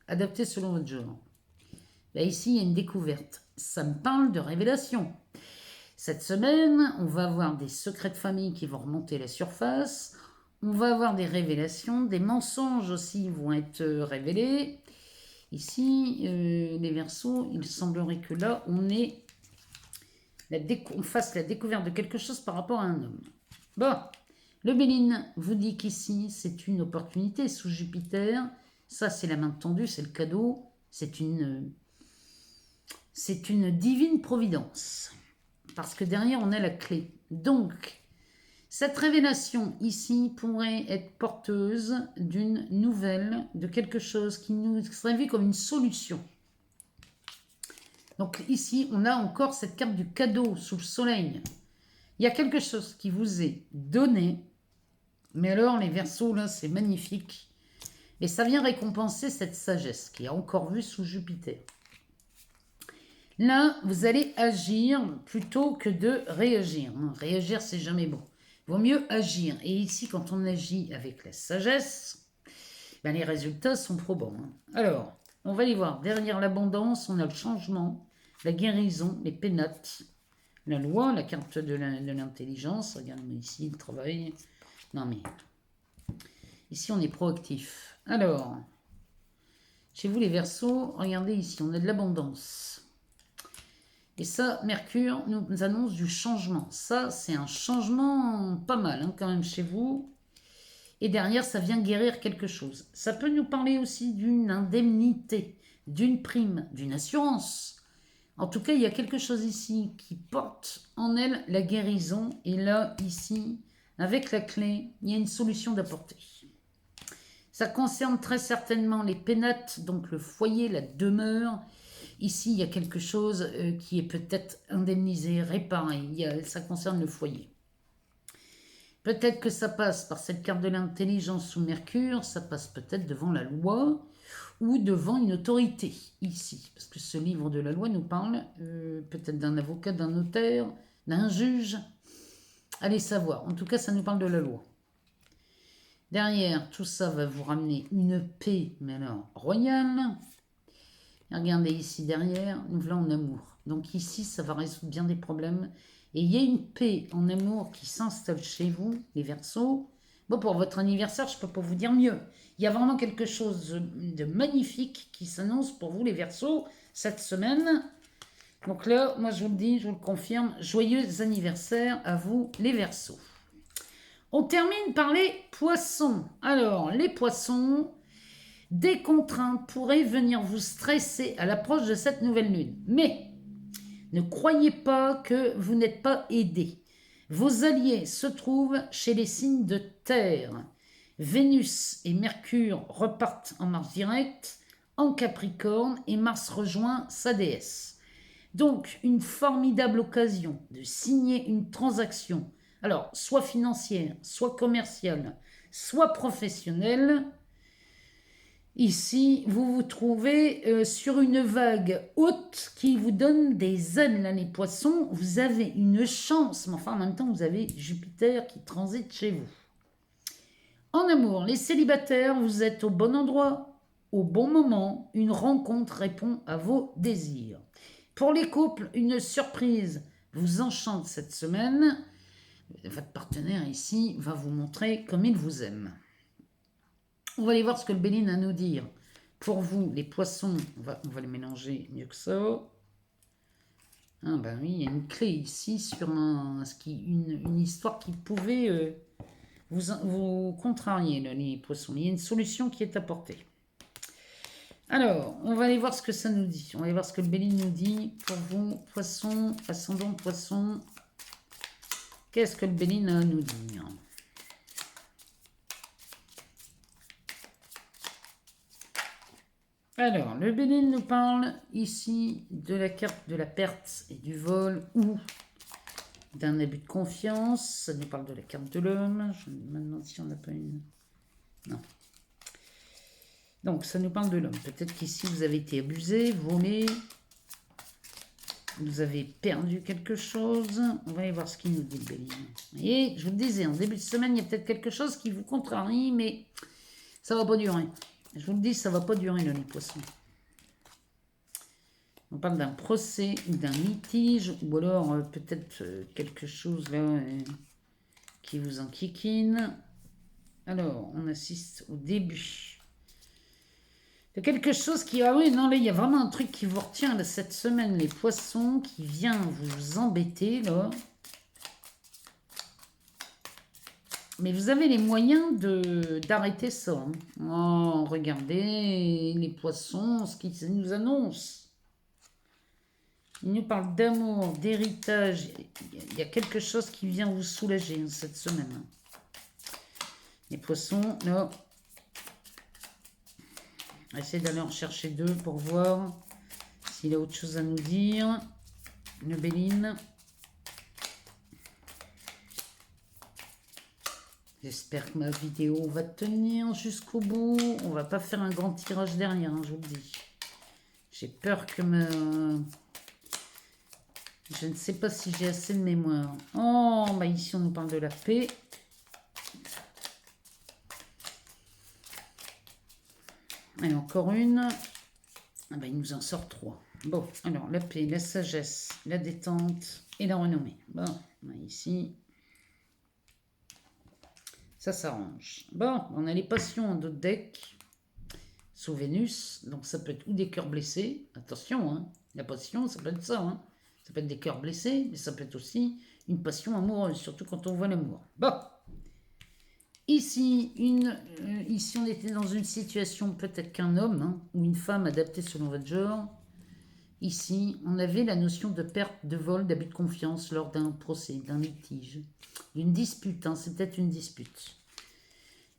Speaker 1: Adapté selon votre genre. Là, ici, il y a une découverte. Ça me parle de révélation. Cette semaine, on va avoir des secrets de famille qui vont remonter à la surface. On va avoir des révélations, des mensonges aussi vont être révélés. Ici, les Verseaux, il semblerait que là, on fasse la découverte de quelque chose par rapport à un homme. Bon, le Béline vous dit qu'ici, c'est une opportunité sous Jupiter. Ça, c'est la main tendue, c'est le cadeau. C'est une divine providence. Parce que derrière, on a la clé. Donc, cette révélation ici pourrait être porteuse d'une nouvelle, de quelque chose qui nous serait vu comme une solution. Donc ici, on a encore cette carte du cadeau sous le soleil. Il y a quelque chose qui vous est donné, mais alors les Verseaux, là, c'est magnifique. Et ça vient récompenser cette sagesse qui est encore vue sous Jupiter. Là, vous allez agir plutôt que de réagir. Réagir, c'est jamais bon. Il vaut mieux agir. Et ici, quand on agit avec la sagesse, ben les résultats sont probants. Alors, on va aller voir. Derrière l'abondance, on a le changement, la guérison, les pénates, la loi, la carte de l'intelligence. Regardez ici, le travail. Non mais, ici, on est proactif. Alors, chez vous les Verseaux, regardez ici, on a de l'abondance. Et ça, Mercure nous annonce du changement. Ça, c'est un changement pas mal quand même chez vous. Et derrière, ça vient guérir quelque chose. Ça peut nous parler aussi d'une indemnité, d'une prime, d'une assurance. En tout cas, il y a quelque chose ici qui porte en elle la guérison. Et là, ici, avec la clé, il y a une solution d'apporter. Ça concerne très certainement les pénates, donc le foyer, la demeure. Ici, il y a quelque chose qui est peut-être indemnisé, réparé. Ça concerne le foyer. Peut-être que ça passe par cette carte de l'intelligence sous Mercure, ça passe peut-être devant la loi ou devant une autorité, ici. Parce que ce livre de la loi nous parle peut-être d'un avocat, d'un notaire, d'un juge. Allez savoir. En tout cas, ça nous parle de la loi. Derrière, tout ça va vous ramener une paix, mais alors, royale. Et regardez ici derrière, nous voilà en amour. Donc ici, ça va résoudre bien des problèmes. Et il y a une paix en amour qui s'installe chez vous, les Verseaux. Bon, pour votre anniversaire, je ne peux pas vous dire mieux. Il y a vraiment quelque chose de magnifique qui s'annonce pour vous, les Verseaux, cette semaine. Donc là, moi, je vous le dis, je vous le confirme, joyeux anniversaire à vous, les Verseaux. On termine par les Poissons. Alors, les Poissons... Des contraintes pourraient venir vous stresser à l'approche de cette nouvelle lune. Mais ne croyez pas que vous n'êtes pas aidé. Vos alliés se trouvent chez les signes de terre. Vénus et Mercure repartent en Mars direct, en Capricorne, et Mars rejoint sa déesse. Donc, une formidable occasion de signer une transaction, alors soit financière, soit commerciale, soit professionnelle. Ici, vous vous trouvez sur une vague haute qui vous donne des ailes, là, les Poissons. Vous avez une chance, mais enfin, en même temps, vous avez Jupiter qui transite chez vous. En amour, les célibataires, vous êtes au bon endroit, au bon moment. Une rencontre répond à vos désirs. Pour les couples, une surprise vous enchante cette semaine. Votre partenaire ici va vous montrer comme il vous aime. On va aller voir ce que le Béline a à nous dire. Pour vous, les Poissons, on va les mélanger mieux que ça. Ah ben oui, il y a une clé ici sur une histoire qui pouvait vous contrarier, là, les Poissons. Il y a une solution qui est apportée. Alors, on va aller voir ce que ça nous dit. On va aller voir ce que le Béline nous dit. Pour vous, Poissons, ascendant Poissons, qu'est-ce que le Béline a à nous dire ? Alors, le Béline nous parle ici de la carte de la perte et du vol ou d'un abus de confiance. Ça nous parle de la carte de l'homme. Je me demande si on n'a pas une... Non. Donc, ça nous parle de l'homme. Peut-être qu'ici, vous avez été abusé, volé. Vous avez perdu quelque chose. On va aller voir ce qu'il nous dit, Béline. Vous voyez, je vous le disais, en début de semaine, il y a peut-être quelque chose qui vous contrarie, mais ça va pas durer. Je vous le dis, ça va pas durer, là, les poissons. On parle d'un procès ou d'un litige, ou alors peut-être quelque chose là qui vous enquiquine. Alors, on assiste au début de quelque chose qui... Ah oui, non, là, il y a vraiment un truc qui vous retient là, cette semaine, les poissons, qui vient vous embêter, là. Mais vous avez les moyens d'arrêter ça. Hein. Oh, regardez, les poissons, ce qu'ils nous annoncent. Il nous parle d'amour, d'héritage. Il y a quelque chose qui vient vous soulager hein, cette semaine. Hein. Les poissons, là... On va essayer d'aller en chercher deux pour voir s'il a autre chose à nous dire. Une Béline. J'espère que ma vidéo va tenir jusqu'au bout. On va pas faire un grand tirage derrière, hein, je vous le dis. J'ai peur que Je ne sais pas si j'ai assez de mémoire. Oh, bah ici on nous parle de la paix. Et encore une. Ah bah, il nous en sort 3. Bon, alors la paix, la sagesse, la détente et la renommée. Bon, ici, ça s'arrange. Bon, on a les passions en d'autres decks sous Vénus. Donc ça peut être ou des cœurs blessés. Attention, hein, la passion, ça peut être ça. Hein. Ça peut être des cœurs blessés, mais ça peut être aussi une passion amoureuse, surtout quand on voit l'amour. Bon. Ici, ici, on était dans une situation peut-être qu'un homme hein, ou une femme adaptée selon votre genre. Ici, on avait la notion de perte, de vol, d'abus de confiance lors d'un procès, d'un litige, d'une dispute. Hein, c'est peut-être une dispute.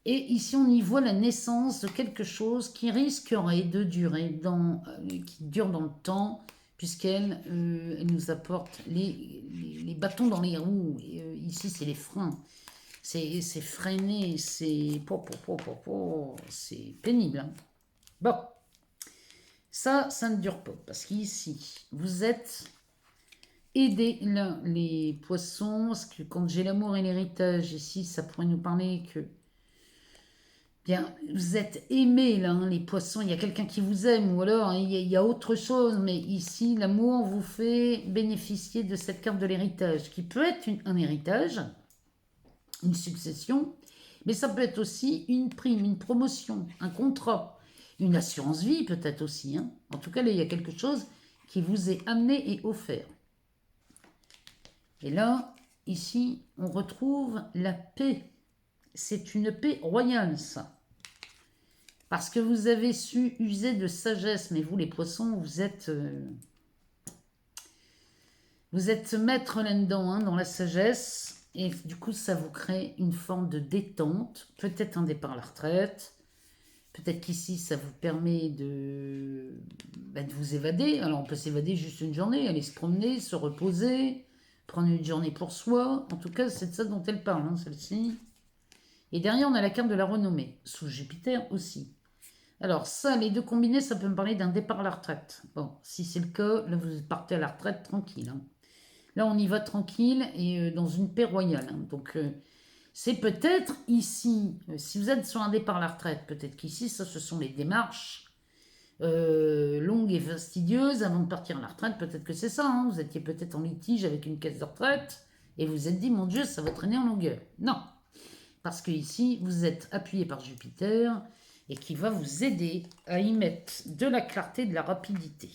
Speaker 1: Et ici, on y voit la naissance de quelque chose qui risquerait de durer, qui dure dans le temps, puisqu'elle elle nous apporte les bâtons dans les roues. Et, ici, c'est les freins. C'est freiné, c'est pénible. Hein. Bon, ça ne dure pas, parce qu'ici, vous êtes aidés, là, les poissons, parce que quand j'ai l'amour et l'héritage, ici, ça pourrait nous parler que, bien, vous êtes aimés, là, hein, les poissons, il y a quelqu'un qui vous aime, ou alors il y a autre chose, mais ici, l'amour vous fait bénéficier de cette carte de l'héritage, qui peut être un héritage, une succession, mais ça peut être aussi une prime, une promotion, un contrat, une assurance vie peut-être aussi. Hein. En tout cas, là, il y a quelque chose qui vous est amené et offert. Et là, ici, on retrouve la paix. C'est une paix royale, ça. Parce que vous avez su user de sagesse, mais vous, les poissons, vous êtes maître là-dedans, hein, dans la sagesse. Et du coup, ça vous crée une forme de détente, peut-être un départ à la retraite, peut-être qu'ici, ça vous permet de vous évader. Alors, on peut s'évader juste une journée, aller se promener, se reposer, prendre une journée pour soi. En tout cas, c'est de ça dont elle parle, hein, celle-ci. Et derrière, on a la carte de la renommée, sous Jupiter aussi. Alors, ça, les deux combinés, ça peut me parler d'un départ à la retraite. Bon, si c'est le cas, là, vous partez à la retraite tranquille, hein. Là, on y va tranquille et dans une paix royale. Hein. Donc, c'est peut-être ici, si vous êtes sur un départ à la retraite, peut-être qu'ici, ça, ce sont les démarches longues et fastidieuses avant de partir à la retraite. Peut-être que c'est ça. Hein. Vous étiez peut-être en litige avec une caisse de retraite et vous vous êtes dit, mon Dieu, ça va traîner en longueur. Non, parce que ici, vous êtes appuyé par Jupiter et qui va vous aider à y mettre de la clarté, de la rapidité.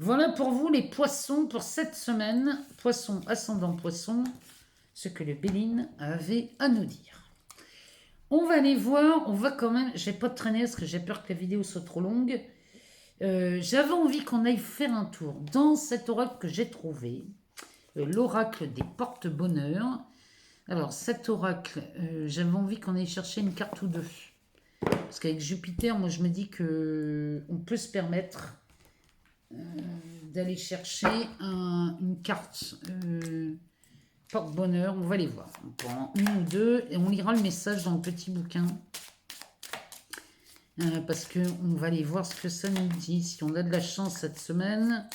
Speaker 1: Voilà pour vous les poissons pour cette semaine. Poissons, ascendant poisson, ce que le Béline avait à nous dire. On va aller voir, on va quand même, je vais pas traîner parce que j'ai peur que la vidéo soit trop longue. J'avais envie qu'on aille faire un tour dans cet oracle que j'ai trouvé, l'oracle des porte-bonheur. Alors cet oracle, j'avais envie qu'on aille chercher une carte ou deux. Parce qu'avec Jupiter, moi je me dis que on peut se permettre d'aller chercher une carte porte-bonheur. On va les voir. On prend une ou deux et on lira le message dans le petit bouquin. parce qu'on va aller voir ce que ça nous dit. Si on a de la chance cette semaine,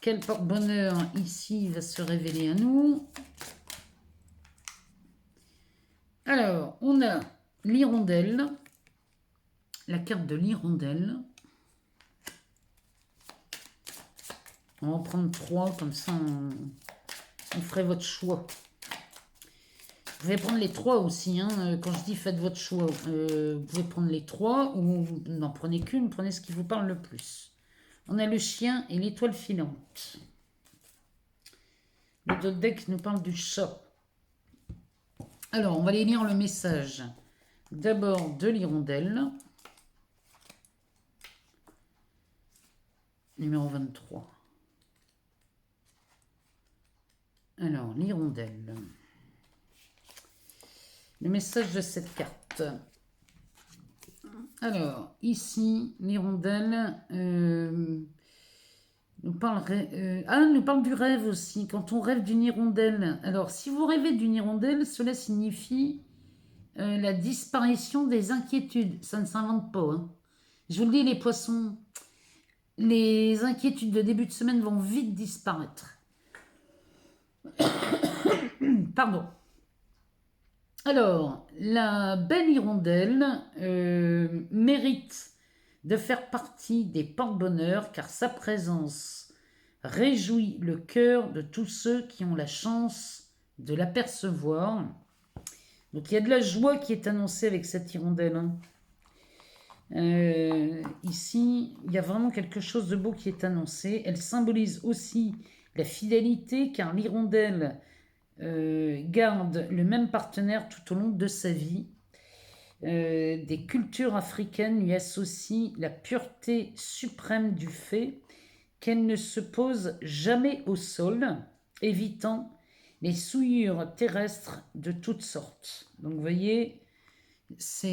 Speaker 1: quel porte-bonheur ici va se révéler à nous? Alors, on a l'hirondelle, la carte de l'hirondelle. On va en prendre 3, comme ça on ferait votre choix. Vous pouvez prendre les 3 aussi, hein. Quand je dis faites votre choix, vous pouvez prendre les 3 ou n'en prenez qu'une, prenez ce qui vous parle le plus. On a le chien et l'étoile filante. Le deck nous parle du chat. Alors, on va aller lire le message. D'abord de l'hirondelle. Numéro 23. Alors, l'hirondelle. Le message de cette carte. Alors, ici, l'hirondelle nous parle du rêve aussi. Quand on rêve d'une hirondelle. Alors, si vous rêvez d'une hirondelle, cela signifie la disparition des inquiétudes. Ça ne s'invente pas. Hein. Je vous le dis, les poissons, les inquiétudes de début de semaine vont vite disparaître. Pardon. Alors, la belle hirondelle mérite de faire partie des porte-bonheur car sa présence réjouit le cœur de tous ceux qui ont la chance de l'apercevoir. Donc il y a de la joie qui est annoncée avec cette hirondelle. Hein. Ici, il y a vraiment quelque chose de beau qui est annoncé. Elle symbolise aussi la fidélité car l'hirondelle garde le même partenaire tout au long de sa vie. Des cultures africaines lui associent la pureté suprême du fait qu'elle ne se pose jamais au sol, évitant les souillures terrestres de toutes sortes. Donc vous voyez, c'est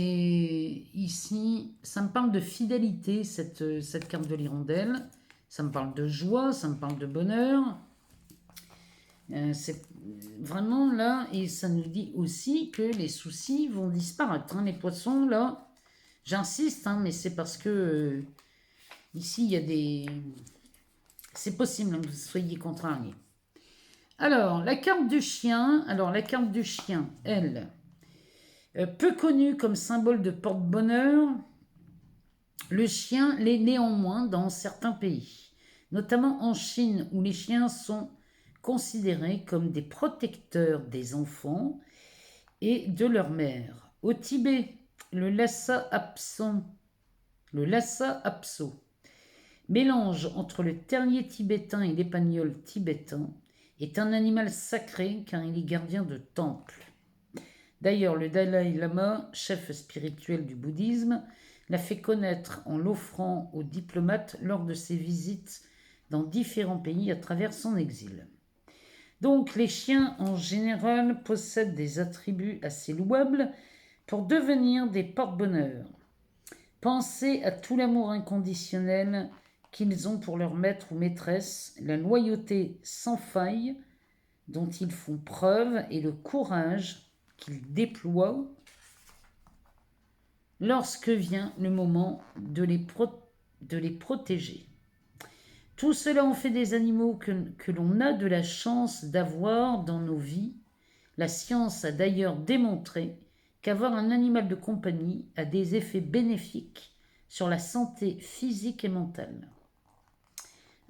Speaker 1: ici, ça me parle de fidélité, cette carte de l'hirondelle. Ça me parle de joie, ça me parle de bonheur. C'est vraiment là, et ça nous dit aussi que les soucis vont disparaître. Hein, les poissons, là, j'insiste, hein, mais c'est parce que ici, il y a des... C'est possible hein, que vous soyez contrariés. Alors, la carte du chien, elle, peu connue comme symbole de porte-bonheur, le chien l'est néanmoins dans certains pays, notamment en Chine, où les chiens sont considérés comme des protecteurs des enfants et de leur mère. Au Tibet, le Lhasa apso, mélange entre le terrier tibétain et l'épagnol tibétain, est un animal sacré car il est gardien de temples. D'ailleurs, le Dalai Lama, chef spirituel du bouddhisme, l'a fait connaître en l'offrant aux diplomates lors de ses visites dans différents pays à travers son exil. Donc les chiens en général possèdent des attributs assez louables pour devenir des porte-bonheur. Pensez à tout l'amour inconditionnel qu'ils ont pour leur maître ou maîtresse, la loyauté sans faille dont ils font preuve et le courage qu'ils déploient lorsque vient le moment de les protéger. Tout cela en fait des animaux que l'on a de la chance d'avoir dans nos vies. La science a d'ailleurs démontré qu'avoir un animal de compagnie a des effets bénéfiques sur la santé physique et mentale.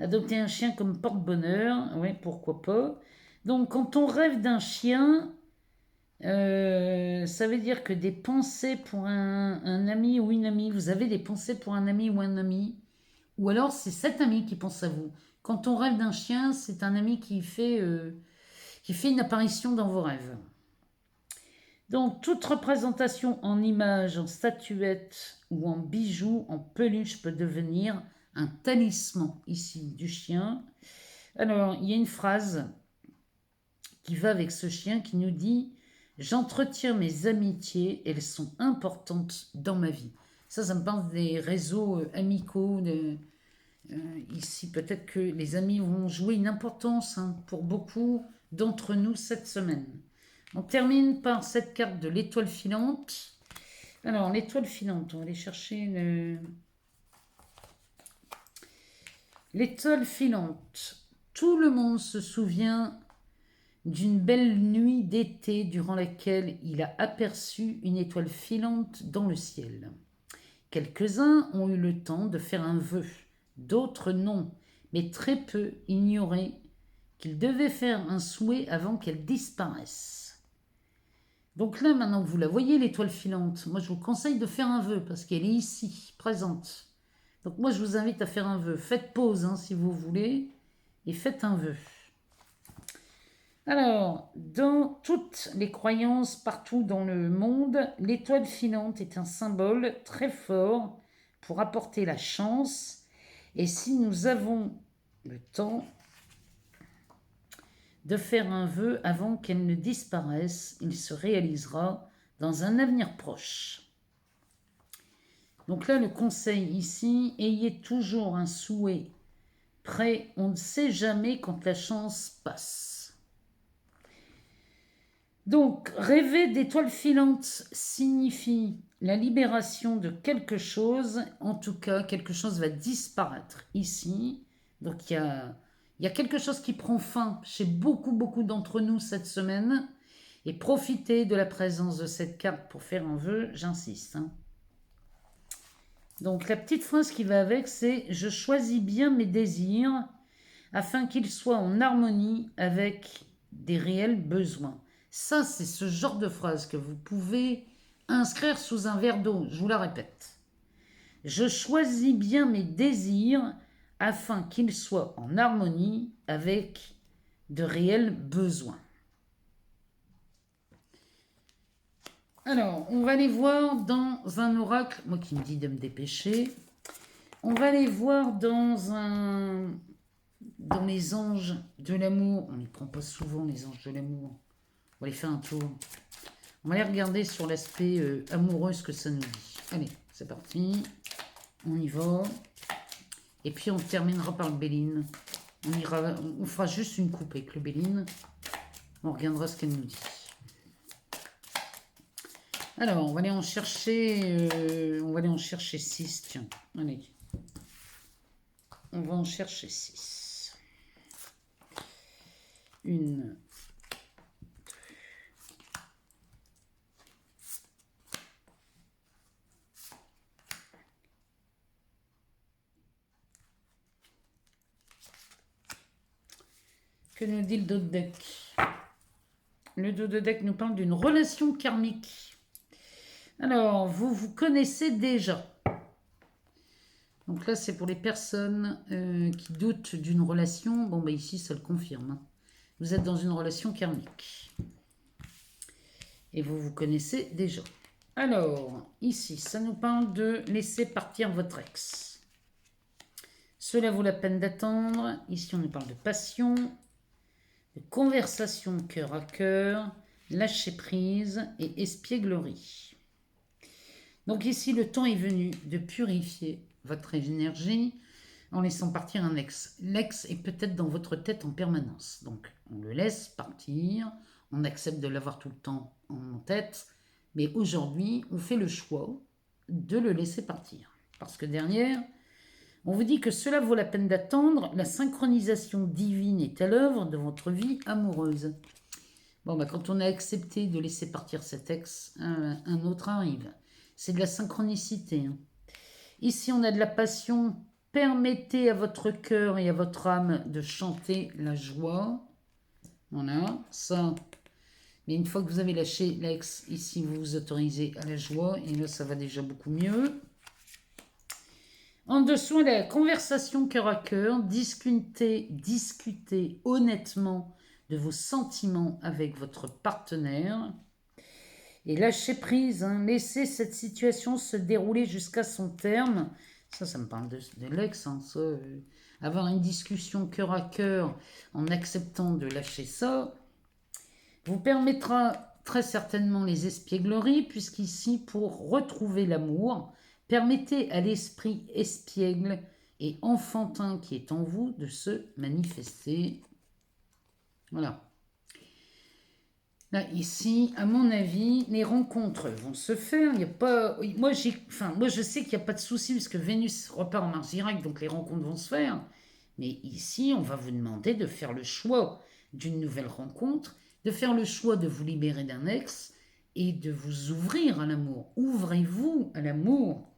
Speaker 1: Adopter un chien comme porte-bonheur, oui, pourquoi pas. Donc quand on rêve d'un chien, ça veut dire que des pensées pour un ami ou une amie, vous avez des pensées pour un ami ou un ami, ou alors c'est cet ami qui pense à vous. Quand on rêve d'un chien, c'est un ami qui fait une apparition dans vos rêves. Donc toute représentation en image, en statuette ou en bijoux, en peluche peut devenir un talisman ici du chien. Alors il y a une phrase qui va avec ce chien qui nous dit « J'entretiens mes amitiés, elles sont importantes dans ma vie ». Ça me parle des réseaux amicaux. Ici, peut-être que les amis vont jouer une importance pour beaucoup d'entre nous cette semaine. On termine par cette carte de l'étoile filante. Alors, l'étoile filante, on va aller chercher l'étoile filante. Tout le monde se souvient d'une belle nuit d'été durant laquelle il a aperçu une étoile filante dans le ciel. Quelques-uns ont eu le temps de faire un vœu, d'autres non, mais très peu ignoraient qu'ils devaient faire un souhait avant qu'elle disparaisse. Donc là, maintenant que vous la voyez, l'étoile filante, moi je vous conseille de faire un vœu parce qu'elle est ici, présente. Donc moi je vous invite à faire un vœu. Faites pause si vous voulez et faites un vœu. Alors, dans toutes les croyances partout dans le monde, l'étoile filante est un symbole très fort pour apporter la chance. Et si nous avons le temps de faire un vœu avant qu'elle ne disparaisse, il se réalisera dans un avenir proche. Donc là, le conseil ici, ayez toujours un souhait prêt, on ne sait jamais quand la chance passe. Donc, rêver d'étoiles filantes signifie la libération de quelque chose. En tout cas, quelque chose va disparaître ici. Donc, il y a quelque chose qui prend fin chez beaucoup d'entre nous cette semaine. Et profitez de la présence de cette carte pour faire un vœu, j'insiste. Donc, la petite phrase qui va avec, c'est « Je choisis bien mes désirs afin qu'ils soient en harmonie avec des réels besoins ». Ça, c'est ce genre de phrase que vous pouvez inscrire sous un verre d'eau. Je vous la répète. Je choisis bien mes désirs afin qu'ils soient en harmonie avec de réels besoins. Alors, on va aller voir dans un oracle, moi qui me dis de me dépêcher, on va aller voir dans les anges de l'amour. On n'y prend pas souvent les anges de l'amour. On va aller faire un tour. On va aller regarder sur l'aspect amoureux ce que ça nous dit. Allez, c'est parti. On y va. Et puis on terminera par le Béline. On fera juste une coupe avec le Béline. On regardera ce qu'elle nous dit. Alors, on va aller en chercher 6. Tiens, allez. On va en chercher 6. Une. Que nous dit le dos de deck? Le dos de deck nous parle d'une relation karmique. Alors, vous vous connaissez déjà. Donc là, c'est pour les personnes qui doutent d'une relation. Bon, bah ici, ça le confirme. Vous êtes dans une relation karmique. Et vous vous connaissez déjà. Alors, ici, ça nous parle de laisser partir votre ex. Cela vaut la peine d'attendre. Ici, on nous parle de passion, de conversation cœur à cœur, lâcher prise et espièglerie. Donc ici, le temps est venu de purifier votre énergie en laissant partir un ex. L'ex est peut-être dans votre tête en permanence. Donc, on le laisse partir, on accepte de l'avoir tout le temps en tête, mais aujourd'hui, on fait le choix de le laisser partir. Parce que derrière, on vous dit que cela vaut la peine d'attendre, la synchronisation divine est à l'œuvre de votre vie amoureuse. Bon, bah, quand on a accepté de laisser partir cet ex, un autre arrive. C'est de la synchronicité. Ici, on a de la passion. Permettez à votre cœur et à votre âme de chanter la joie. Voilà, ça. Mais une fois que vous avez lâché l'ex, ici, vous vous autorisez à la joie. Et là, ça va déjà beaucoup mieux. En dessous, la conversation cœur à cœur. Discutez honnêtement de vos sentiments avec votre partenaire. Et lâcher prise, laisser cette situation se dérouler jusqu'à son terme. Ça me parle de l'ex. Avoir une discussion cœur à cœur en acceptant de lâcher ça vous permettra très certainement les espiègleries, puisqu'ici, pour retrouver l'amour, permettez à l'esprit espiègle et enfantin qui est en vous de se manifester. Voilà. Là, ici, à mon avis, les rencontres vont se faire. Il n'y a pas. Moi, moi, je sais qu'il n'y a pas de souci parce que Vénus repart en marche directe, donc les rencontres vont se faire. Mais ici, on va vous demander de faire le choix d'une nouvelle rencontre, de faire le choix de vous libérer d'un ex et de vous ouvrir à l'amour. Ouvrez-vous à l'amour.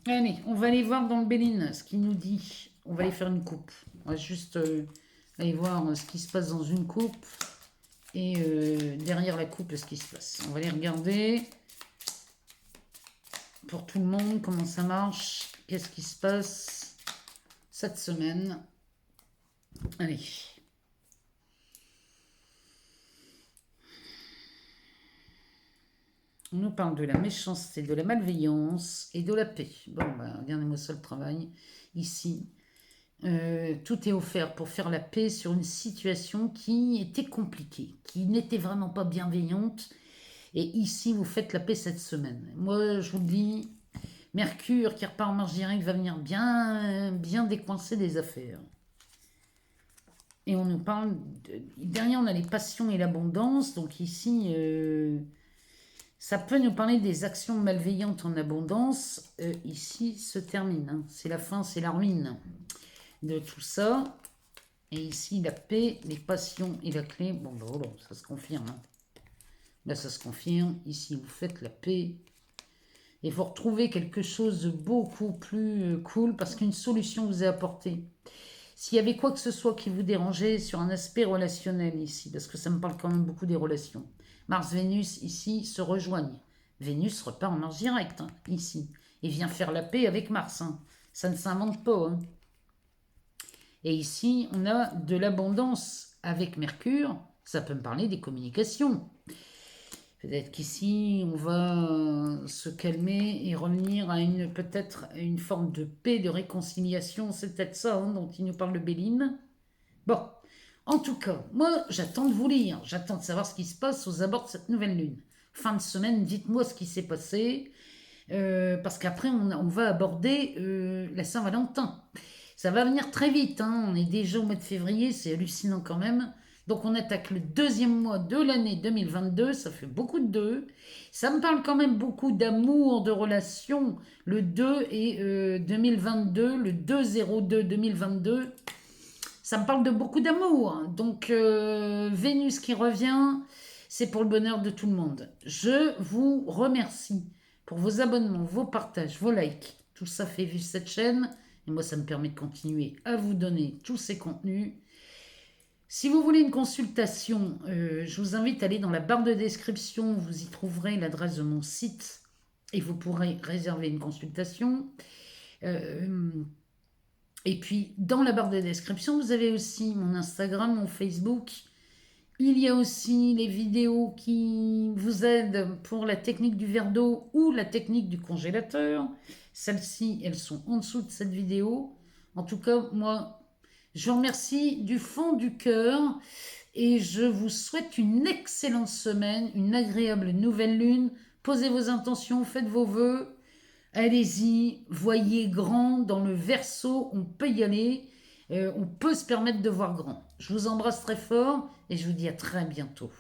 Speaker 1: Allez, on va aller voir dans le Béline ce qu'il nous dit. On va aller faire une coupe. On va juste aller voir ce qui se passe dans une coupe et derrière la coupe ce qui se passe. On va aller regarder pour tout le monde comment ça marche, qu'est-ce qui se passe cette semaine. Allez. On nous parle de la méchanceté, de la malveillance et de la paix. Bon, regardez-moi ça le travail. Ici, tout est offert pour faire la paix sur une situation qui était compliquée, qui n'était vraiment pas bienveillante. Et ici, vous faites la paix cette semaine. Moi, je vous le dis, Mercure qui repart en marche directe va venir bien décoincer des affaires. Et on nous parle... Derrière, on a les passions et l'abondance. Donc ici... ça peut nous parler des actions malveillantes en abondance. Ici se termine. Hein. C'est la fin, c'est la ruine de tout ça. Et ici, la paix, les passions et la clé. Bon, voilà, ça se confirme. Hein. Là, ça se confirme. Ici, vous faites la paix. Et vous retrouvez quelque chose de beaucoup plus cool parce qu'une solution vous est apportée. S'il y avait quoi que ce soit qui vous dérangeait sur un aspect relationnel ici, parce que ça me parle quand même beaucoup des relations. Mars-Vénus, ici, se rejoignent. Vénus repart en marche directe, hein, ici. Et vient faire la paix avec Mars. Hein. Ça ne s'invente pas. Hein. Et ici, on a de l'abondance avec Mercure. Ça peut me parler des communications. Peut-être qu'ici, on va se calmer et revenir à peut-être une forme de paix, de réconciliation. C'est peut-être ça hein, dont il nous parle de Béline. Bon, en tout cas, moi, j'attends de vous lire. J'attends de savoir ce qui se passe aux abords de cette nouvelle lune. Fin de semaine, dites-moi ce qui s'est passé. Parce qu'après, on va aborder la Saint-Valentin. Ça va venir très vite. Hein. On est déjà au mois de février, c'est hallucinant quand même. Donc on attaque le deuxième mois de l'année 2022, ça fait beaucoup de 2. Ça me parle quand même beaucoup d'amour, de relations. Le 2 et 2022, le 2-02-2022, ça me parle de beaucoup d'amour. Donc Vénus qui revient, c'est pour le bonheur de tout le monde. Je vous remercie pour vos abonnements, vos partages, vos likes. Tout ça fait vivre cette chaîne. Et moi, ça me permet de continuer à vous donner tous ces contenus. Si vous voulez une consultation, je vous invite à aller dans la barre de description. Vous y trouverez l'adresse de mon site et vous pourrez réserver une consultation. Et puis, dans la barre de description, vous avez aussi mon Instagram, mon Facebook. Il y a aussi les vidéos qui vous aident pour la technique du verre d'eau ou la technique du congélateur. Celles-ci, elles sont en dessous de cette vidéo. En tout cas, moi... je vous remercie du fond du cœur et je vous souhaite une excellente semaine, une agréable nouvelle lune. Posez vos intentions, faites vos vœux. Allez-y, voyez grand dans le Verseau, on peut y aller, on peut se permettre de voir grand. Je vous embrasse très fort et je vous dis à très bientôt.